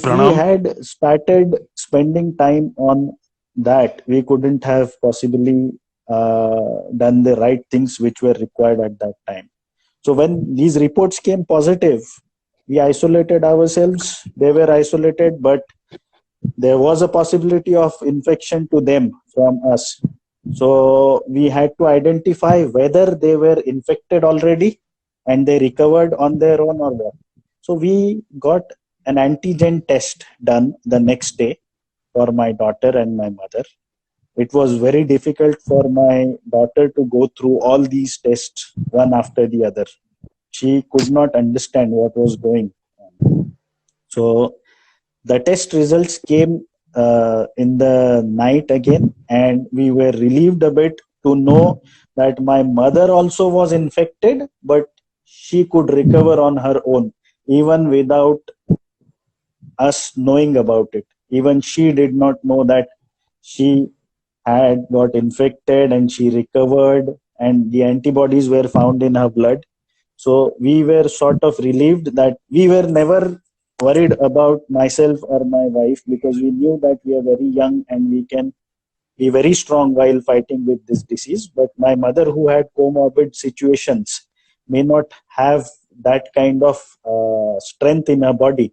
we had started spending time on that, we couldn't have possibly done the right things which were required at that time. So when these reports came positive, we isolated ourselves. They were isolated, but there was a possibility of infection to them from us. So we had to identify whether they were infected already and they recovered on their own or what. So we got an antigen test done the next day for my daughter and my mother. It was very difficult for my daughter to go through all these tests one after the other. She could not understand what was going on. So the test results came in the night again, and we were relieved a bit to know that my mother also was infected, but she could recover on her own, even without us knowing about it. Even she did not know that she had got infected, and she recovered, and the antibodies were found in her blood. So we were sort of relieved that we were never worried about myself or my wife because we knew that we are very young and we can be very strong while fighting with this disease. But my mother, who had comorbid situations, may not have that kind of strength in her body.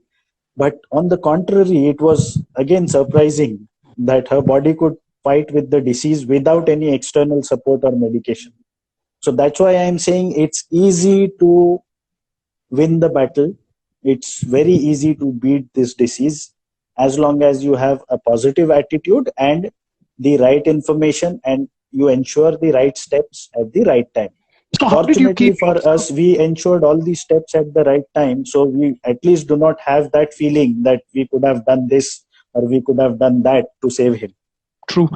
But on the contrary, it was again surprising that her body could fight with the disease without any external support or medication. So that's why I'm saying it's easy to win the battle. It's very easy to beat this disease as long as you have a positive attitude and the right information and you ensure the right steps at the right time. So how did you Fortunately keep for us, we ensured all these steps at the right time. So we at least do not have that feeling that we could have done this or we could have done that to save him. True,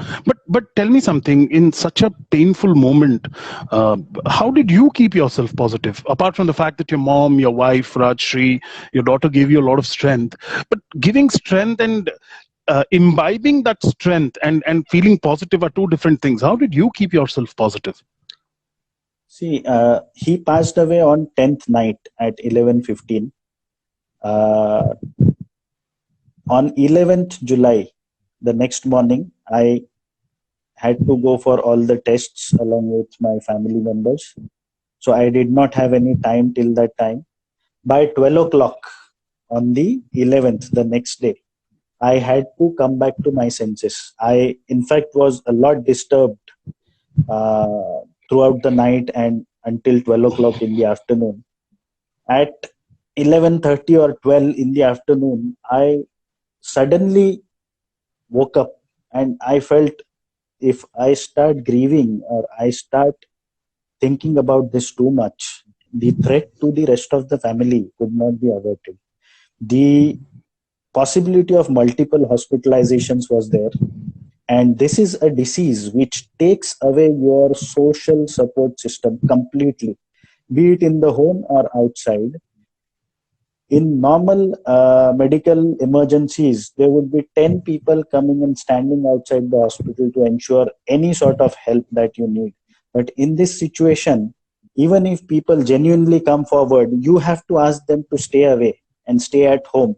but tell me something. In such a painful moment, how did you keep yourself positive? Apart from the fact that your mom, your wife, Rajshri, your daughter gave you a lot of strength, but giving strength and imbibing that strength and feeling positive are two different things. How did you keep yourself positive? See, he passed away on 10th night at 11:15. Uh, on 11th July, the next morning, I had to go for all the tests along with my family members. So I did not have any time till that time. By 12 o'clock on the 11th, the next day, I had to come back to my senses. I, in fact, was a lot disturbed uh, throughout the night and until 12 o'clock in the afternoon. At 11:30 or 12 in the afternoon, I suddenly woke up and I felt if I start grieving or I start thinking about this too much, the threat to the rest of the family could not be averted. The possibility of multiple hospitalizations was there. And this is a disease which takes away your social support system completely, be it in the home or outside. In normal medical emergencies, there would be 10 people coming and standing outside the hospital to ensure any sort of help that you need. But in this situation, even if people genuinely come forward, you have to ask them to stay away and stay at home.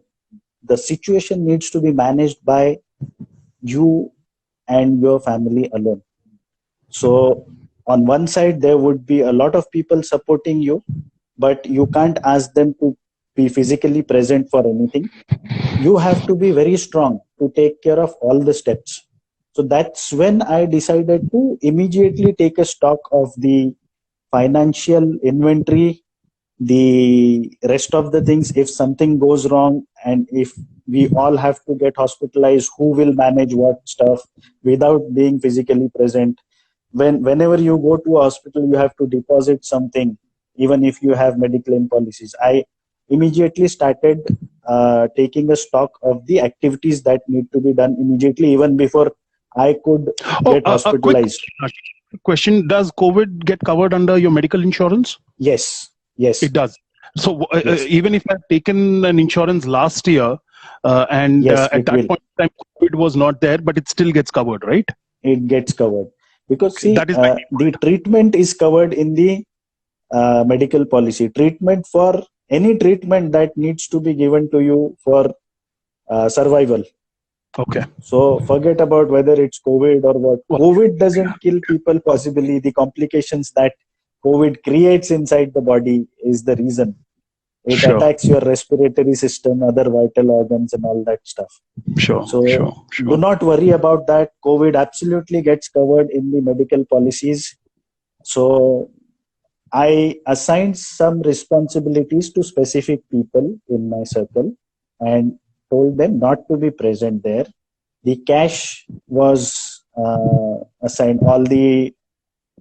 The situation needs to be managed by you and your family alone. So, on one side, there would be a lot of people supporting you, but you can't ask them to be physically present for anything. You have to be very strong to take care of all the steps. So that's when I decided to immediately take a stock of the financial inventory, the rest of the things. If something goes wrong and if we all have to get hospitalized, who will manage what stuff without being physically present? Whenever you go to a hospital, you have to deposit something, even if you have Mediclaim policies. I immediately started taking a stock of the activities that need to be done immediately, even before I could get A quick hospitalized. question: does COVID get covered under your medical insurance? Yes, yes, It does. So yes, even if I've taken an insurance last year and yes, at it that will. point in time COVID was not there, but it still gets covered, right? It gets covered because Okay, see, that is my main the point. treatment is covered in the medical policy. Treatment for any treatment that needs to be given to you for survival. Okay. So forget about whether it's COVID or what. Well, COVID doesn't kill people, possibly. The complications that COVID creates inside the body is the reason. It sure, attacks your respiratory system, other vital organs, and all that stuff. sure, So sure, do sure. not worry about that. COVID absolutely gets covered in the medical policies. So I assigned some responsibilities to specific people in my circle and told them not to be present there. The cash was assigned. All the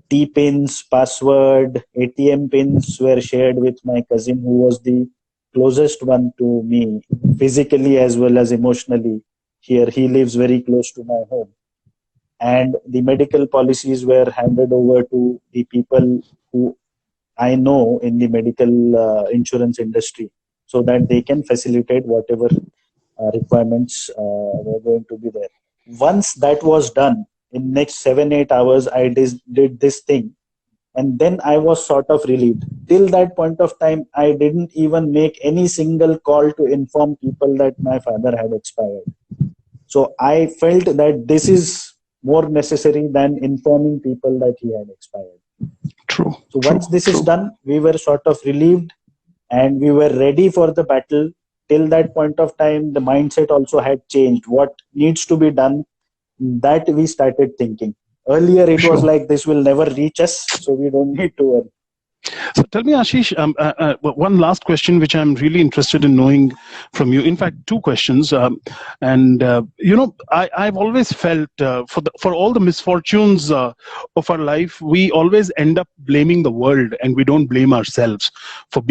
T pins, password, ATM pins were shared with my cousin, who was the closest one to me, physically as well as emotionally. Here, he lives very close to my home. And the medical policies were handed over to the people who I know in the medical insurance industry so that they can facilitate whatever requirements were going to be there. Once that was done, in next 7-8 hours, I did this thing, and then I was sort of relieved. Till that point of time, I didn't even make any single call to inform people that my father had expired. So I felt that this is more necessary than informing people that he had expired. True. So once this is done, we were sort of relieved and we were ready for the battle. Till that point of time, the mindset also had changed. What needs to be done, that we started thinking. Earlier, it was like, this will never reach us, so we don't need to worry. So tell me, Ashish, one last question, which I'm really interested in knowing from you. In fact, two questions. I've always felt for all the misfortunes of our life, we always end up blaming the world, and we don't blame ourselves for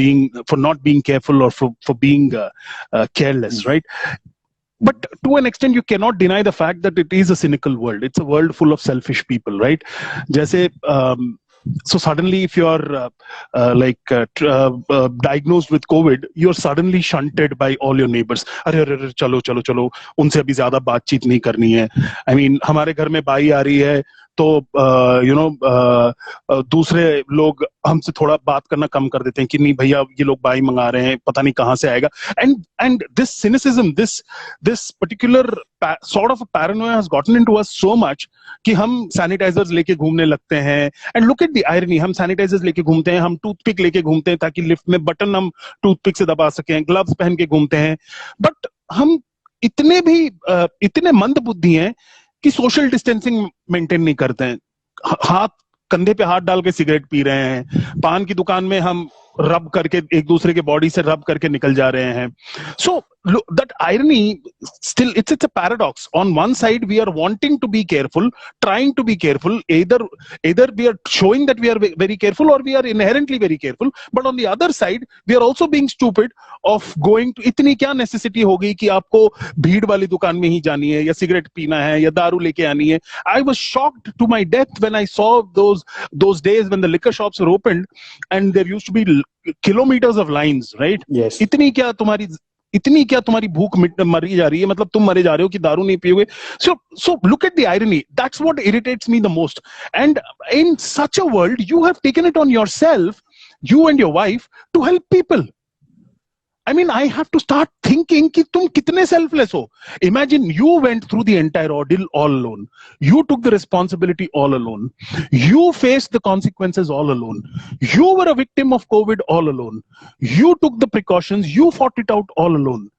not being careful or for being careless, right? But to an extent, you cannot deny the fact that it is a cynical world. It's a world full of selfish people, right? Jaise, so suddenly, if you are diagnosed with COVID, you're suddenly shunted by all your neighbors. अरे अरे अरे चलो चलो चलो उनसे अभी ज्यादा बातचीत नहीं करनी है. I mean, हमारे घर में बाई आ रही है तो दूसरे लोग हमसे थोड़ा बात करना कम कर देते हैं कि नहीं भैया ये लोग बाई मंगा रहे हैं, पता नहीं कहां से आएगा. And this cynicism, this particular sort of a paranoia has gotten into us so much कि हम सैनिटाइजर्स लेके घूमने लगते हैं. And look at the irony, हम सैनिटाइजर्स लेके घूमते हैं, हम टूथपिक लेके घूमते हैं ताकि लिफ्ट में बटन हम टूथपिक से दबा सकें, ग्लव्स पहन के घूमते हैं. बट हम इतने मंद बुद्धि हैं कि सोशल डिस्टेंसिंग मेंटेन नहीं करते हैं. हाथ कंधे पे हाथ डाल के सिगरेट पी रहे हैं, पान की दुकान में हम रब करके एक दूसरे के बॉडी से रब करके निकल जा रहे हैं. So that irony, still it's a paradox. On one side we are wanting to be careful, trying to be careful, either we are showing that we are very careful or we are inherently very careful, but on the other side we are also being stupid of going to इतनी क्या necessity हो गई कि आपको भीड़ वाली दुकान में ही जानी है या सिगरेट पीना है या दारू लेके आनी है. I was shocked to my death when I saw those days when the liquor shops were opened and there used to be kilometers of lines, right? Yes. इतनी क्या तुम्हारी भूख मरी जा रही है, मतलब तुम मरे जा रहे हो कि दारू नहीं पियोगे. So look at the irony. That's what irritates me the most. And in such a world, you have taken it on yourself, you and your wife, to help people. I mean, I have to start thinking कि तुम कितने selfless हो. Imagine you went through the entire ordeal all alone. You took the responsibility all alone. You faced the consequences all alone. You were a victim of COVID all alone. You took the precautions. You fought it out all alone.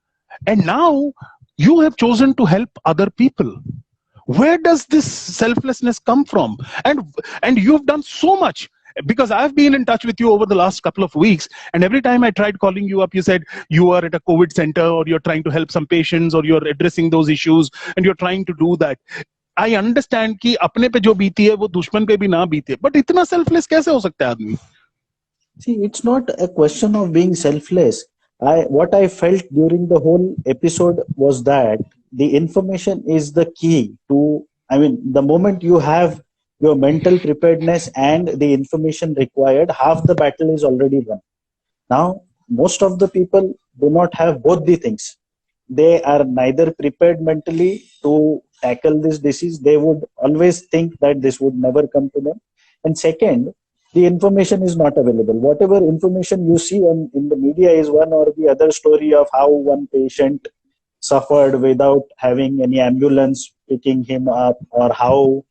And now you have chosen to help other people. Where does this selflessness come from? And you've done so much. Because I've been in touch with you over the last couple of weeks, and every time I tried calling you up, you said you are at a COVID center or you're trying to help some patients or you're addressing those issues and you're trying to do that. I understand कि अपने पे जो बीती है वो दुश्मन पे भी ना बीते, but इतना selfless कैसे हो सकता है आदमी? See, it's not a question of being selfless. What I felt during the whole episode was that the information is the key to, the moment you have your mental preparedness and the information required, half the battle is already won. Now, most of the people do not have both the things. They are neither prepared mentally to tackle this disease. They would always think that this would never come to them. And second, the information is not available. Whatever information you see in the media is one or the other story of how one patient suffered without having any ambulance picking him up, or how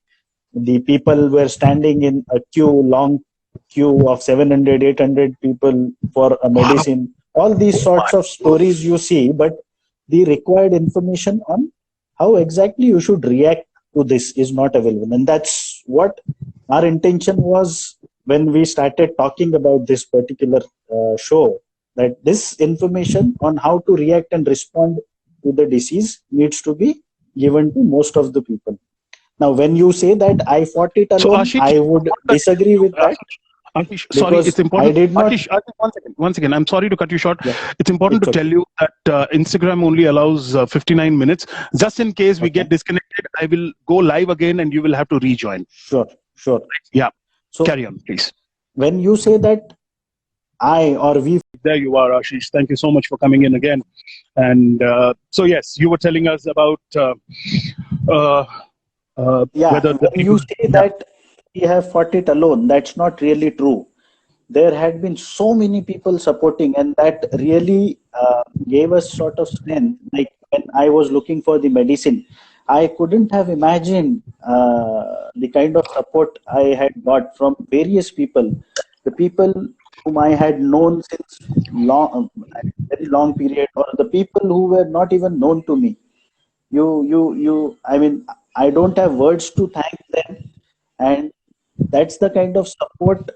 the people were standing in a long queue of 700, 800 people for a medicine. All these sorts of stories you see, but the required information on how exactly you should react to this is not available. And that's what our intention was when we started talking about this particular show, that this information on how to react and respond to the disease needs to be given to most of the people. Now, when you say that I fought it alone, so Ashish, I would disagree with that. Ashish, sorry, it's important. I did not. Ashish, one second. I'm sorry to cut you short. Yeah. It's important to tell you that Instagram only allows 59 minutes. Just in case we get disconnected, I will go live again and you will have to rejoin. Sure. Yeah. So carry on, please. When you say that I or we... There you are, Ashish. Thank you so much for coming in again. And so, yes, you were telling us about... whether when you say that we have fought it alone. That's not really true. There had been so many people supporting, and that really gave us sort of strength. Like when I was looking for the medicine, I couldn't have imagined the kind of support I had got from various people, the people whom I had known since long, very long period, or the people who were not even known to me. I mean, I don't have words to thank them, and that's the kind of support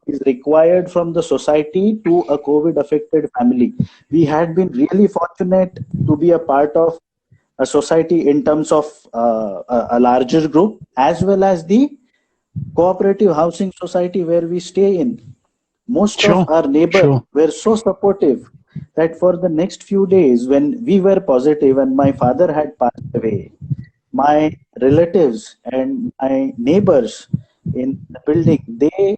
is required from the society to a COVID affected family. We had been really fortunate to be a part of a society in terms of a larger group, as well as the cooperative housing society where we stay in. Most Sure, of our neighbors sure. were so supportive that for the next few days, when we were positive and my father had passed away, my relatives and my neighbors in the building, they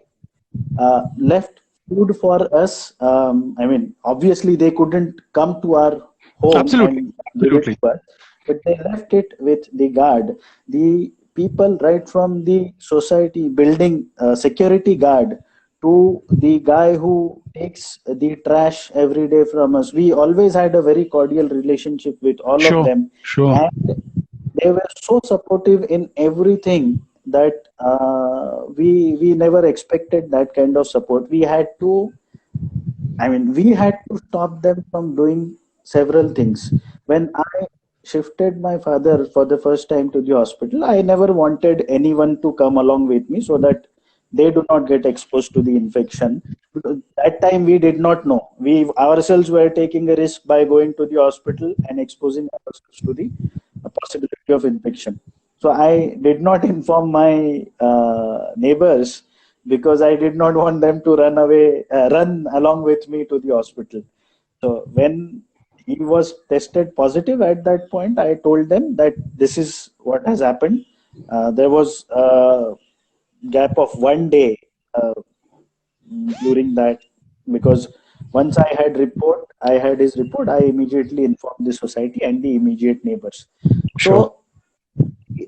left food for us. I mean, obviously they couldn't come to our home Absolutely, and give it absolutely. to us, but they left it with the guard. The people right from the society building, security guard, to the guy who takes the trash every day from us. We always had a very cordial relationship with all of Sure, them, sure. and they were so supportive in everything that we never expected that kind of support. We had to stop them from doing several things. When I shifted my father for the first time to the hospital, I never wanted anyone to come along with me so that they do not get exposed to the infection. Because that time we did not know. We ourselves were taking a risk by going to the hospital and exposing ourselves to the possibility of infection. So I did not inform my neighbors because I did not want them to run along with me to the hospital. So when he was tested positive at that point, I told them that this is what has happened. There was a gap of 1 day uh, during that, because once I had his report, I immediately informed the society and the immediate neighbors. Sure. So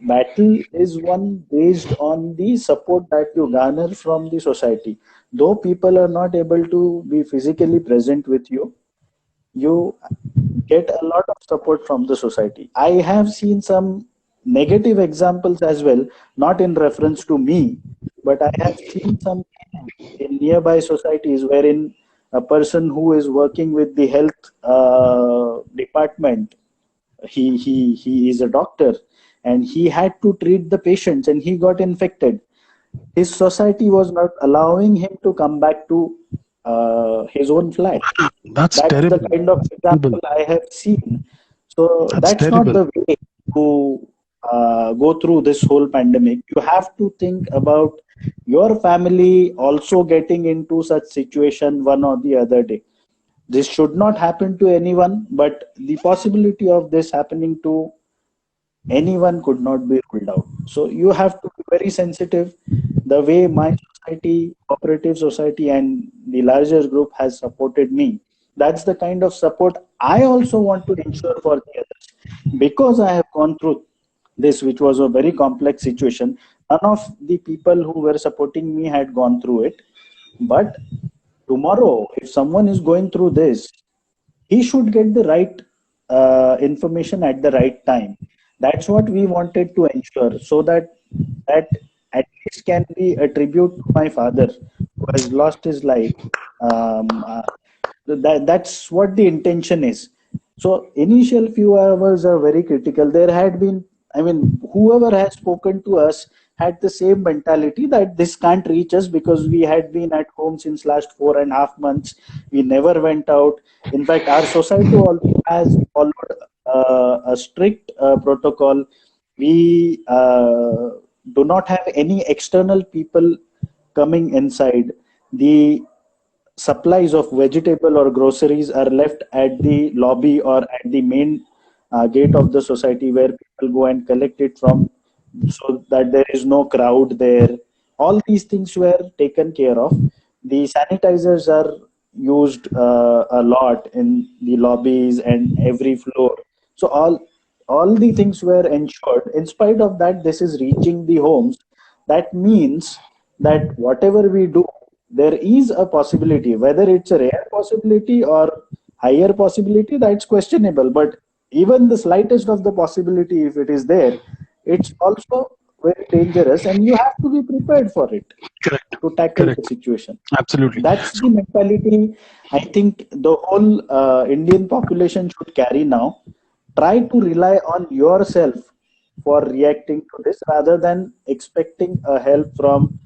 battle is one based on the support that you garner from the society. Though people are not able to be physically present with you, you get a lot of support from the society. I have seen some negative examples as well, not in reference to me, but I have seen some in nearby societies wherein a person who is working with the health department, he is a doctor, and he had to treat the patients and he got infected. His society was not allowing him to come back to his own flat. That's That's the terrible. kind of Terrible. example I have seen. So That's that's not terrible. the way to go through this whole pandemic. You have to think about your family also getting into such situation one or the other day. This should not happen to anyone, but the possibility of this happening to anyone could not be ruled out. So you have to be very sensitive. The way my society, cooperative society, and the larger group has supported me, that's the kind of support I also want to ensure for the others. Because I have gone through this, which was a very complex situation, none of the people who were supporting me had gone through it. But tomorrow, if someone is going through this, he should get the right information at the right time. That's what we wanted to ensure, so that at least can be a tribute to my father who has lost his life. That's what the intention is. So initial few hours are very critical. There had been, I mean, whoever has spoken to us had the same mentality that this can't reach us because we had been at home since last 4.5 months. We never went out. In fact, our society also has followed a strict protocol. We do not have any external people coming inside. The supplies of vegetable or groceries are left at the lobby or at the main gate of the society where people go and collect it from, so that there is no crowd there. All these things were taken care of. The sanitizers are used a lot in the lobbies and every floor. So all the things were ensured. In spite of that, this is reaching the homes. that means that whatever we do, there is a possibility, whether it's a rare possibility or higher possibility, that's questionable. But even the slightest of the possibility, if it is there, it's also very dangerous, and you have to be prepared for it Correct. to tackle the Correct. situation. Absolutely. That's the mentality I think the whole Indian population should carry now. Try to rely on yourself for reacting to this rather than expecting a help from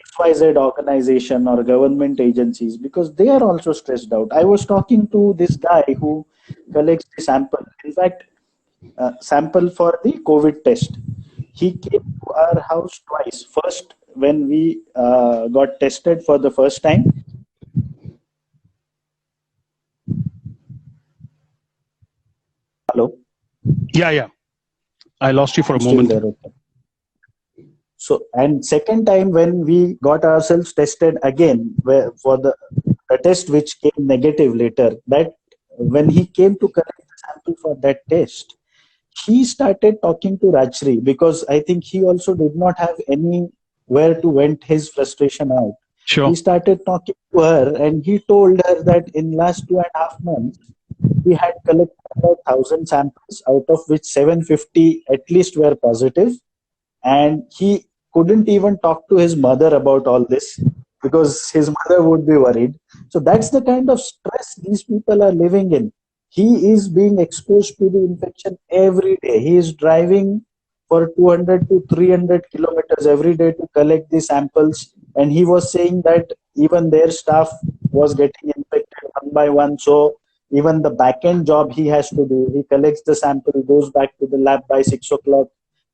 XYZ organization or government agencies, because they are also stressed out. I was talking to this guy who collects the sample. In fact, sample for the COVID test. He came to our house twice. First, when we got tested for the first time. Hello? Yeah. I lost you for a Still moment. there, okay. So, and second time when we got ourselves tested again for the test which came negative later, that when he came to collect the sample for that test, he started talking to Rajshri because I think he also did not have anywhere to vent his frustration out. Sure. He started talking to her and he told her that in last 2.5 months, he had collected about 1,000 samples, out of which 750 at least were positive. And he couldn't even talk to his mother about all this because his mother would be worried. So that's the kind of stress these people are living in. He is being exposed to the infection every day. He is driving for 200 to 300 kilometers every day to collect the samples. And he was saying that even their staff was getting infected one by one. So even the back-end job he has to do, he collects the sample, goes back to the lab by 6 o'clock,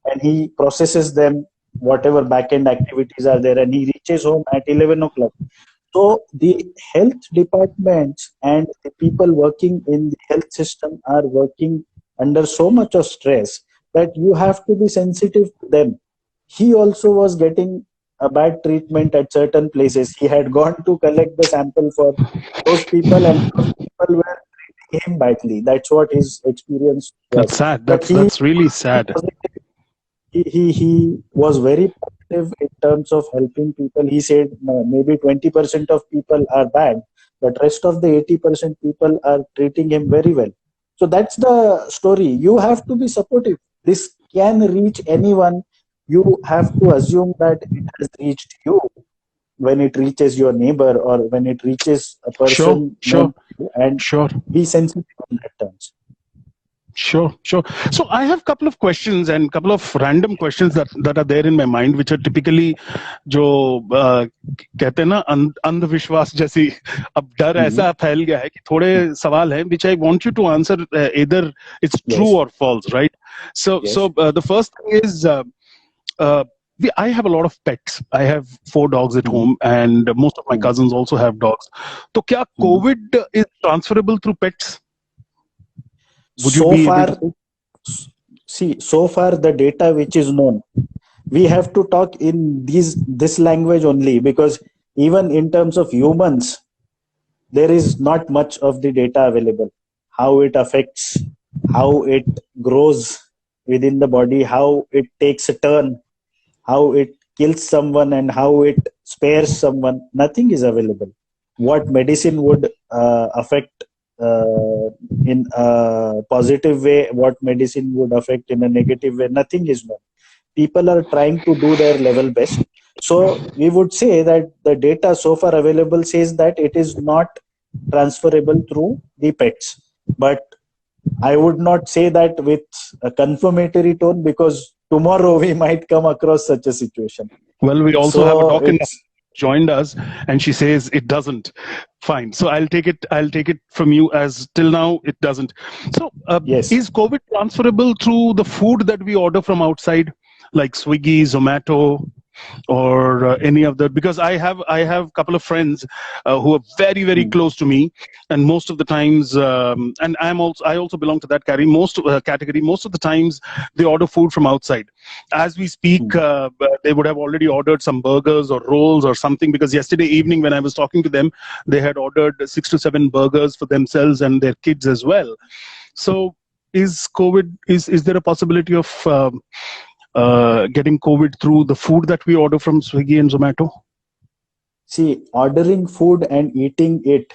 and he processes them, whatever back-end activities are there, and he reaches home at 11 o'clock. So the health departments and the people working in the health system are working under so much of stress that you have to be sensitive to them. He also was getting a bad treatment at certain places. He had gone to collect the sample for those people, and those people were treating him badly. That's what his experience was. That's sad. But That's really sad. He was very positive in terms of helping people. He said maybe 20% of people are bad, but rest of the 80% people are treating him very well. So that's the story. You have to be supportive. This can reach anyone. You have to assume that it has reached you when it reaches your neighbor or when it reaches a person. Sure. And be sensitive on that terms. Sure. So I have a couple of questions and couple of random questions that are there in my mind, which are typically जो कहते हैं ना अंधविश्वास जैसी अब डर ऐसा फैल गया है कि थोड़े सवाल हैं which I want you to answer either it's true or false, right? So the first thing is I have a lot of pets. I have 4 dogs at home, and most of my cousins also have dogs. So क्या COVID is transferable through pets? So far the data which is known, we have to talk in this language only, because even in terms of humans, there is not much of the data available. How it affects, how it grows within the body, how it takes a turn, how it kills someone, and how it spares someone. Nothing is available. What medicine would affect in a positive way, what medicine would affect in a negative way, nothing is known. People are trying to do their level best. So we would say that the data so far available says that it is not transferable through the pets. But I would not say that with a confirmatory tone, because tomorrow we might come across such a situation. Well, we also have a doc joined us, and she says it doesn't. Fine. So I'll take it from you as till now it doesn't. So yes. Is COVID transferable through the food that we order from outside, like Swiggy, Zomato, or any of that? Because I have a couple of friends who are very, very close to me, and most of the times, and I also belong to that category. Most of the times they order food from outside. As we speak, they would have already ordered some burgers or rolls or something, because yesterday evening when I was talking to them, they had ordered 6 to 7 burgers for themselves and their kids as well. So is COVID, is there a possibility of getting COVID through the food that we order from Swiggy and Zomato? See, ordering food and eating it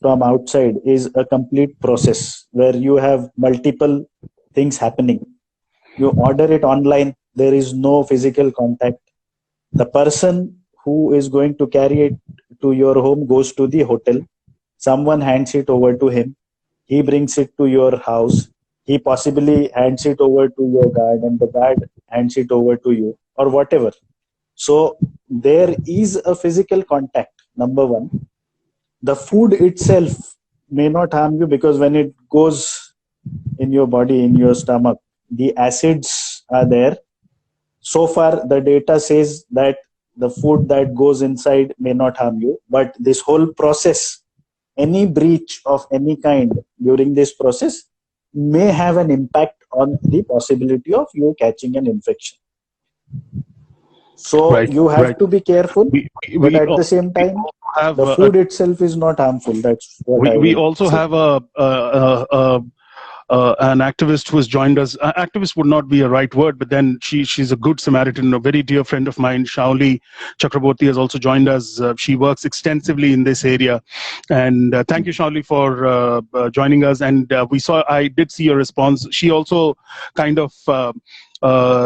from outside is a complete process where you have multiple things happening. You order it online, there is no physical contact. The person who is going to carry it to your home goes to the hotel. Someone hands it over to him. He brings it to your house. He possibly hands it over to your guard, and the guard hands it over to you, or whatever. So there is a physical contact, number one. The food itself may not harm you because when it goes in your body, in your stomach, the acids are there. So far, the data says that the food that goes inside may not harm you, but this whole process, any breach of any kind during this process may have an impact on the possibility of you catching an infection. So Right, you have right. to be careful, but at the same time, the food itself is not harmful. That's what we would also say. have an activist who has joined us. Activist would not be a right word, but then she's a good Samaritan, a very dear friend of mine. Shauli Chakraborty has also joined us. She works extensively in this area, and thank you, Shauli, for joining us. And I did see your response. She also kind of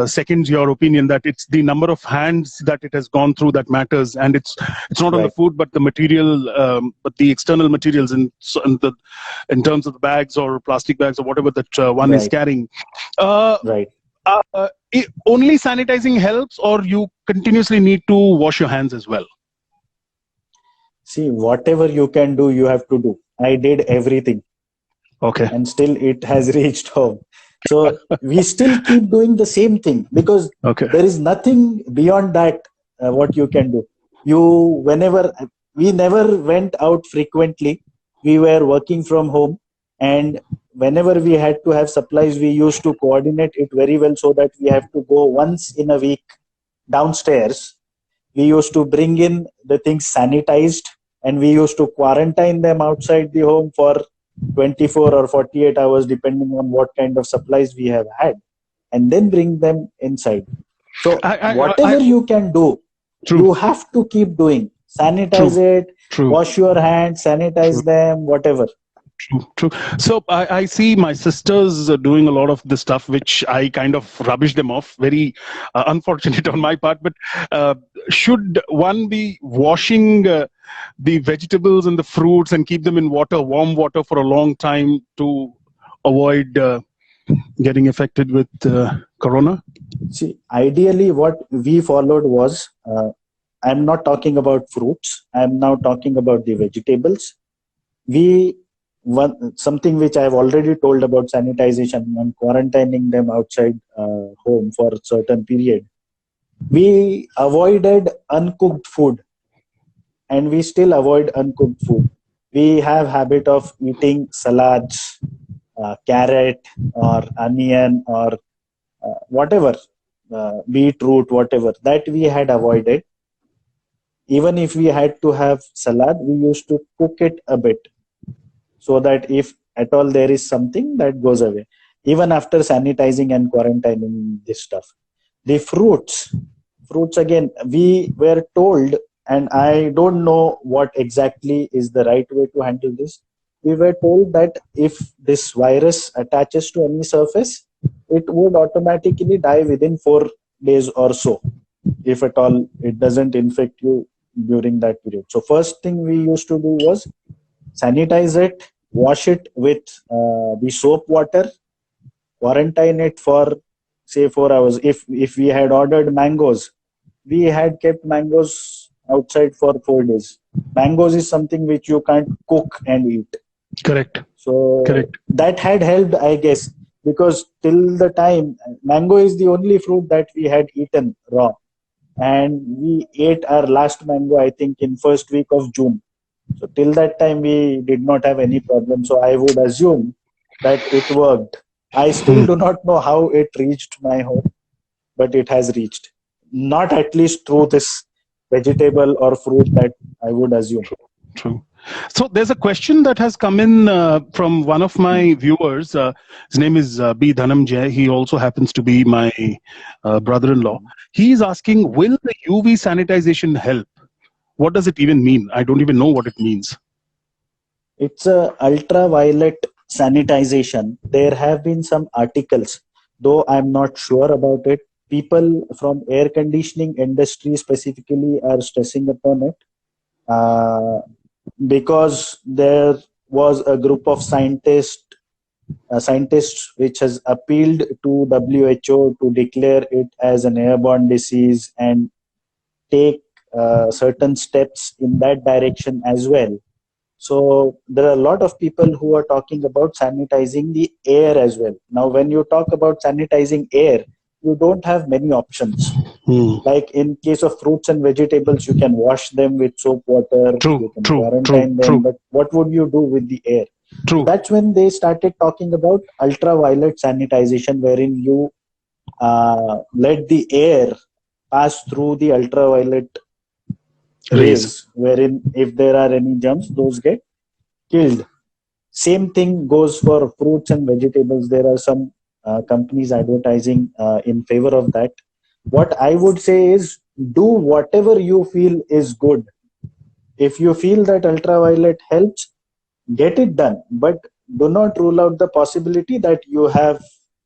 seconds your opinion that it's the number of hands that it has gone through that matters, and it's not on the food but the material, but the external materials in terms of the bags or plastic bags or whatever that one is carrying. Right. Only sanitizing helps, or you continuously need to wash your hands as well? See, whatever you can do, you have to do. I did everything. Okay. And still it has reached home. So we still keep doing the same thing because there is nothing beyond that what you can do. We never went out frequently. We were working from home, and whenever we had to have supplies, we used to coordinate it very well so that we have to go once in a week downstairs. We used to bring in the things sanitized, and we used to quarantine them outside the home for 24 or 48 hours depending on what kind of supplies we have had, and then bring them inside. So whatever you can do, you have to keep doing. Sanitize it, wash your hands, sanitize them, whatever. True. So I see my sisters doing a lot of this stuff, which I kind of rubbish them off. Very unfortunate on my part. But should one be washing the vegetables and the fruits and keep them in warm water for a long time to avoid getting affected with corona? See, ideally what we followed was, I'm not talking about fruits. I'm now talking about the vegetables. Something which I've already told about sanitization and quarantining them outside home for a certain period. We avoided uncooked food, and we still avoid uncooked food. We have habit of eating salads, carrot or onion or whatever, beetroot, whatever, that we had avoided. Even if we had to have salad, we used to cook it a bit, so that if at all there is something, that goes away, even after sanitizing and quarantining this stuff. The fruits again, we were told, and I don't know what exactly is the right way to handle this. We were told that if this virus attaches to any surface, it would automatically die within 4 days or so, if at all it doesn't infect you during that period. So first thing we used to do was sanitize it, wash it with the soap water, quarantine it for say 4 hours. If we had ordered mangoes, we had kept mangoes outside for 4 days. Mangoes is something which you can't cook and eat. Correct. So that had helped, I guess, because till the time, mango is the only fruit that we had eaten raw, and we ate our last mango, I think, in first week of June. So till that time we did not have any problem. So I would assume that it worked. I still do not know how it reached my home, but it has reached. Not at least through this vegetable or fruit that I would assume. True. So there's a question that has come in from one of my viewers. His name is B. Dhanamjay. He also happens to be my brother-in-law. He's asking, will the UV sanitization help? What does it even mean? I don't even know what it means. It's a ultraviolet sanitization. There have been some articles, though I'm not sure about it. People from air conditioning industry specifically are stressing upon it because there was a group of scientists which has appealed to WHO to declare it as an airborne disease and take certain steps in that direction as well. So there are a lot of people who are talking about sanitizing the air as well. Now, when you talk about sanitizing air, you don't have many options. Like in case of fruits and vegetables, you can wash them with soap water, you can quarantine them, but what would you do with the air? So that's when they started talking about ultraviolet sanitization, wherein you let the air pass through the ultraviolet rays, wherein if there are any germs, those get killed. Same thing goes for fruits and vegetables. There are some companies advertising in favor of that. What I would say is do whatever you feel is good. If you feel that ultraviolet helps, get it done, but do not rule out the possibility that you have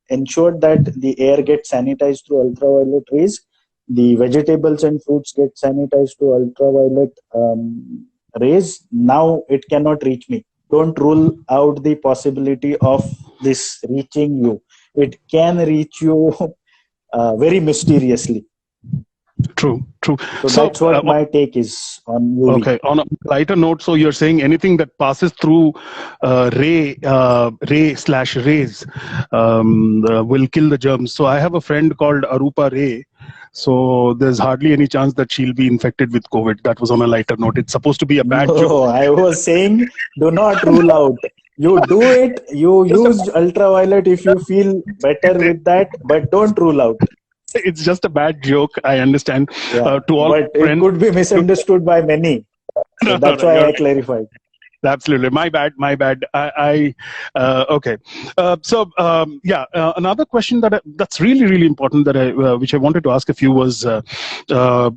ensured that the air gets sanitized through ultraviolet rays, the vegetables and fruits get sanitized through ultraviolet rays. Now it cannot reach me. Don't rule out the possibility of this reaching you. It can reach you very mysteriously. True. So that's what my take is on UV. Okay. On a lighter note, so you're saying anything that passes through ray/rays will kill the germs. So I have a friend called Arupa Ray. So there's hardly any chance that she'll be infected with COVID. That was on a lighter note. It's supposed to be a bad joke. I was saying do not rule out. You do it. You use ultraviolet if you feel better with that, but don't rule out. It's just a bad joke. I understand. Yeah, to all but friends, it could be misunderstood by many. So that's why I clarified. Absolutely, my bad. Okay. Another question that's really important that which I wanted to ask of you was, what are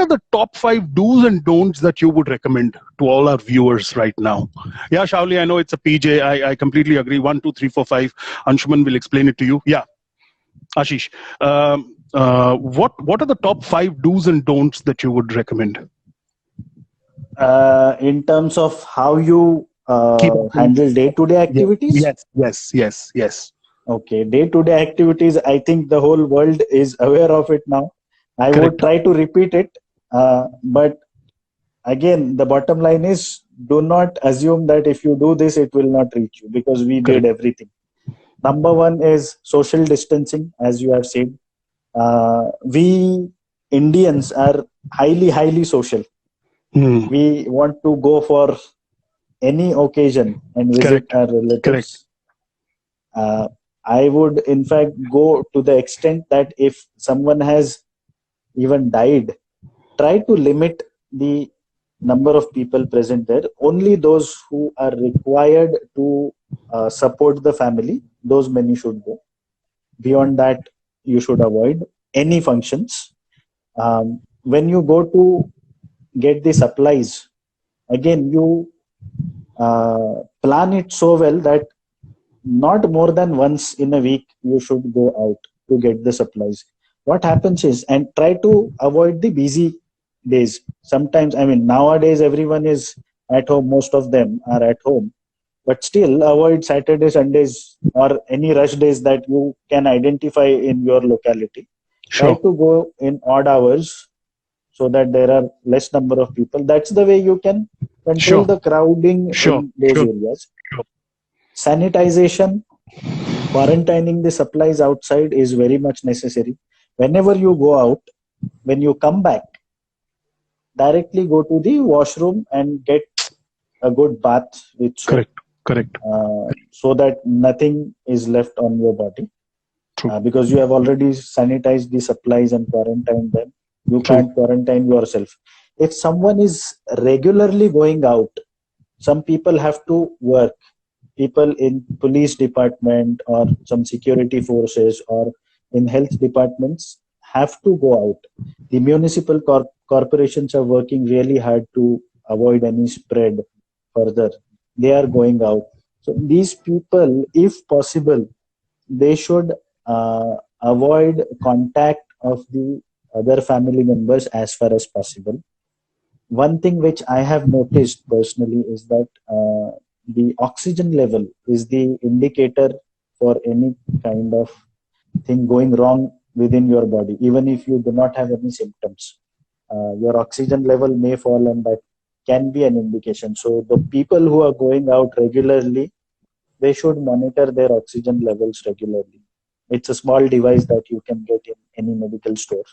the top 5 do's and don'ts that you would recommend to all our viewers right now? Yeah, Shauli, I know it's a PJ. I completely agree. 1, 2, 3, 4, 5. Anshuman will explain it to you. Yeah, Ashish. What are the top 5 do's and don'ts that you would recommend? In terms of how you handle day-to-day activities? Yes. Okay, day-to-day activities, I think the whole world is aware of it now. I would try to repeat it, but again, the bottom line is do not assume that if you do this, it will not reach you, because we did everything. Number 1 is social distancing, as you have said. We Indians are highly social. We want to go for any occasion and visit our relatives. I would in fact go to the extent that if someone has even died, try to limit the number of people present there. Only those who are required to support the family, those many should go. Beyond that, you should avoid any functions. When you go to get the supplies, again you plan it so well that not more than once in a week you should go out to get the supplies. What happens is, and try to avoid the busy days. Sometimes, I mean, nowadays everyone is at home, most of them are at home, but still avoid Saturday, Sundays, or any rush days that you can identify in your locality. Try to go in odd hours so that there are less number of people. That's the way you can control the crowding in those areas. Sanitization, quarantining the supplies outside is very much necessary. Whenever you go out, when you come back, directly go to the washroom and get a good bath with soap. Correct. So that nothing is left on your body. Because you have already sanitized the supplies and quarantined them. You can't quarantine yourself. if someone is regularly going out, some people have to work, people in police department or some security forces or in health departments have to go out. The municipal corporations are working really hard to avoid any spread further. They are going out. So these people, if possible, they should avoid contact of the other family members as far as possible. One thing which I have noticed personally is that the oxygen level is the indicator for any kind of thing going wrong within your body. Even if you do not have any symptoms, your oxygen level may fall, and that can be an indication. So the people who are going out regularly, they should monitor their oxygen levels regularly. It's a small device that you can get in any medical store.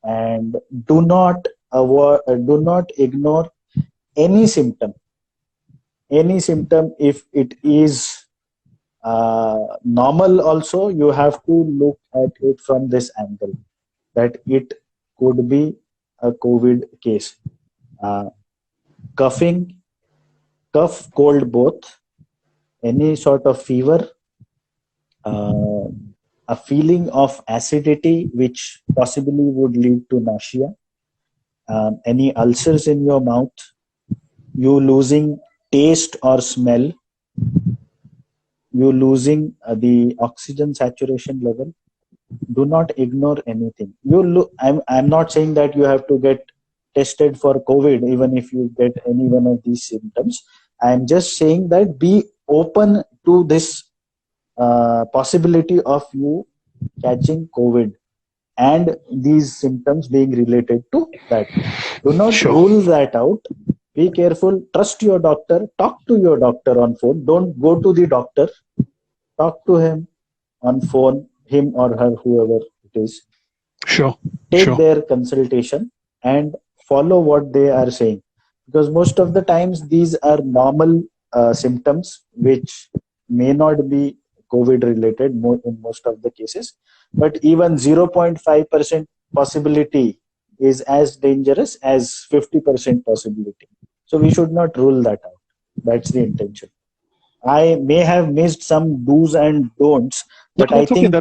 And do not do not ignore any symptom. Any symptom, if it is normal also, you have to look at it from this angle, that it could be a COVID case. Coughing, cough, cold both, any sort of fever, a feeling of acidity which possibly would lead to nausea, any ulcers in your mouth, you losing taste or smell, you losing the oxygen saturation level. Do not ignore anything. I'm not saying that you have to get tested for COVID even if you get any one of these symptoms. I'm just saying that be open to this possibility of you catching COVID and these symptoms being related to that. Do not rule that out. Be careful. Trust your doctor. Talk to your doctor on phone. Don't go to the doctor. Talk to him on phone, him or her, whoever it is. Take their consultation and follow what they are saying. Because most of the times these are normal symptoms which may not be COVID related in most of the cases. But even 0.5% possibility is as dangerous as 50% possibility. So we should not rule that out. That's the intention. I may have missed some do's and don'ts, but I think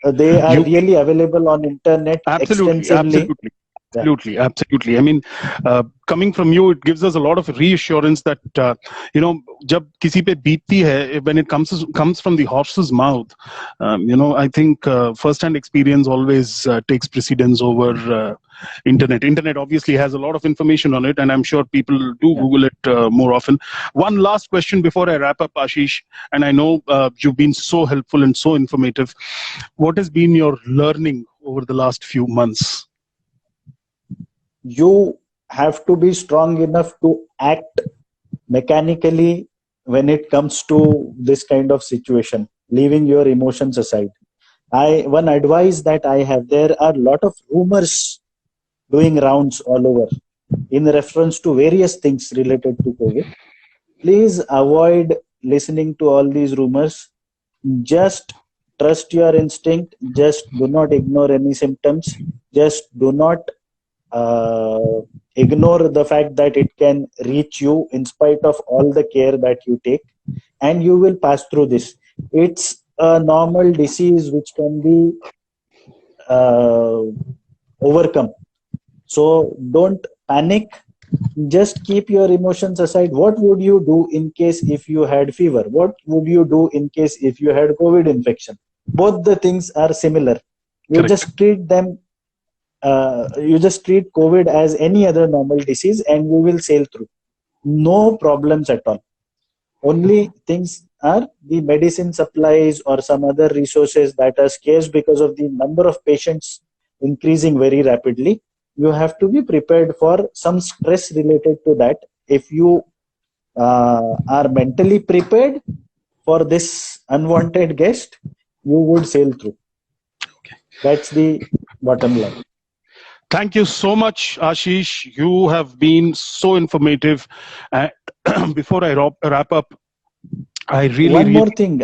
they are really available on internet extensively. Absolutely. I mean, coming from you, it gives us a lot of reassurance that jab kisi pe beetti hai, when it comes from the horse's mouth, I think first-hand experience always takes precedence over internet obviously has a lot of information on it, and I'm sure people do Google it more often. One last question before I wrap up, Ashish, and I know you've been so helpful and so informative. What has been your learning over the last few months? You have to be strong enough to act mechanically when it comes to this kind of situation, leaving your emotions aside. One advice that I have, there are a lot of rumors doing rounds all over in reference to various things related to COVID. Please avoid listening to all these rumors. Just trust your instinct. Just do not ignore any symptoms. Just do not ignore the fact that it can reach you in spite of all the care that you take, and you will pass through this. It's a normal disease which can be overcome. So don't panic. Just keep your emotions aside. What would you do in case if you had fever? What would you do in case if you had COVID infection? Both the things are similar. You just treat them. You just treat COVID as any other normal disease and you will sail through. No problems at all. Only things are the medicine supplies or some other resources that are scarce because of the number of patients increasing very rapidly. You have to be prepared for some stress related to that. If you are mentally prepared for this unwanted guest, you would sail through. That's the bottom line. Thank you so much, Ashish. You have been so informative. Before I wrap up, I really... One more thing.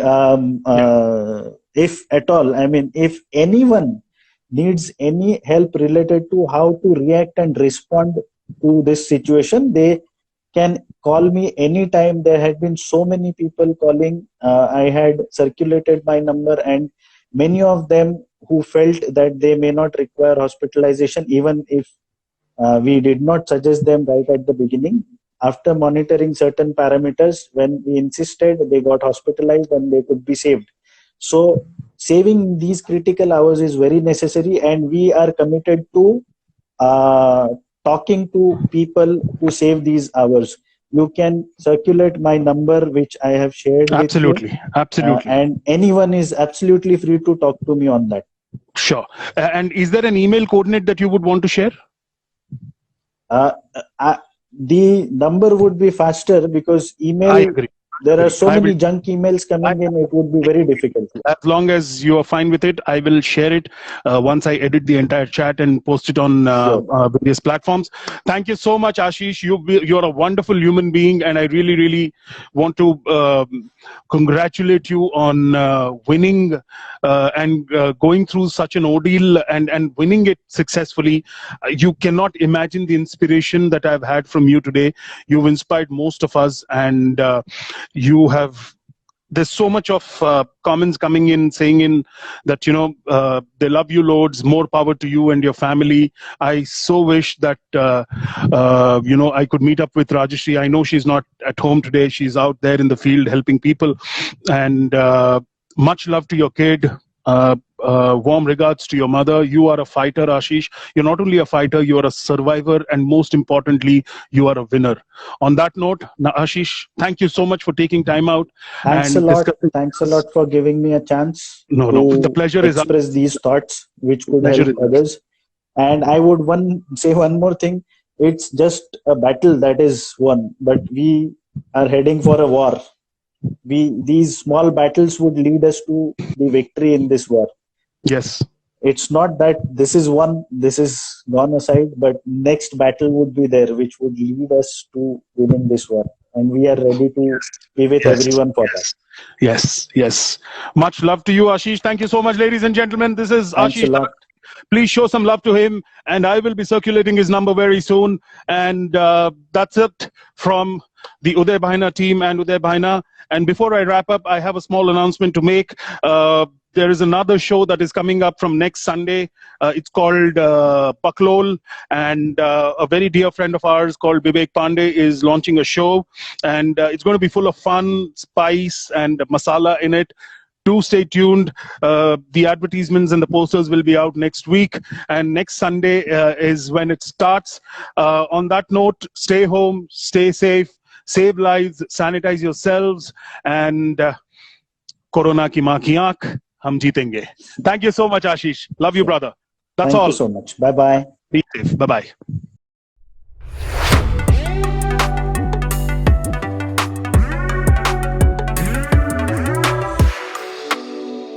If at all, I mean, if anyone needs any help related to how to react and respond to this situation, they can call me anytime. There had been so many people calling. I had circulated my number, and many of them who felt that they may not require hospitalization, even if we did not suggest them right at the beginning. After monitoring certain parameters, when we insisted, they got hospitalized and they could be saved. So saving these critical hours is very necessary, and we are committed to talking to people to save these hours. You can circulate my number, which I have shared with you. Absolutely. And anyone is absolutely free to talk to me on that. Sure. And is there an email coordinate that you would want to share? The number would be faster, because email, I agree. there are so many junk emails coming in, it would be very difficult. As long as you are fine with it, I will share it once I edit the entire chat and post it on various platforms. Thank you so much, Ashish. You're a wonderful human being, and I really, really want to congratulate you on winning and going through such an ordeal and winning it successfully. You cannot imagine the inspiration that I've had from you today. You've inspired most of us, and you have, there's so much of comments coming in saying in that, you know, they love you loads, more power to you and your family. I so wish that, you know, I could meet up with Rajeshri. I know she's not at home today. She's out there in the field helping people. And much love to your kid. Warm regards to your mother. You are a fighter, Ashish. You're not only a fighter, you are a survivor, and most importantly, you are a winner. On that note, Ashish, thank you so much for taking time out. Thanks a lot. Thanks a lot for giving me a chance to the pleasure express these thoughts, which could help others. And I would say one more thing. It's just a battle that is won, but we are heading for a war. These small battles would lead us to the victory in this war. Yes. It's not that this is won, this is gone aside, but next battle would be there, which would lead us to winning this war. And we are ready to be with everyone for that. Yes, yes. Much love to you, Ashish. Thank you so much, ladies and gentlemen. This is Ashish. Please show some love to him, and I will be circulating his number very soon. And that's it from the Uday Bhaina team and Uday Bhaina. And before I wrap up, I have a small announcement to make. There is another show that is coming up from next Sunday. It's called Paklol, and a very dear friend of ours called Vivek Pandey is launching a show, and it's going to be full of fun, spice, and masala in it. Do stay tuned. The advertisements and the posters will be out next week, and next Sunday is when it starts. On that note, stay home, stay safe, save lives, sanitize yourselves, and Corona ki maa ki aankh, hum jeetenge. Thank you so much, Ashish. Love you, brother. That's all. Thank you so much. Bye-bye. Be safe. Bye-bye.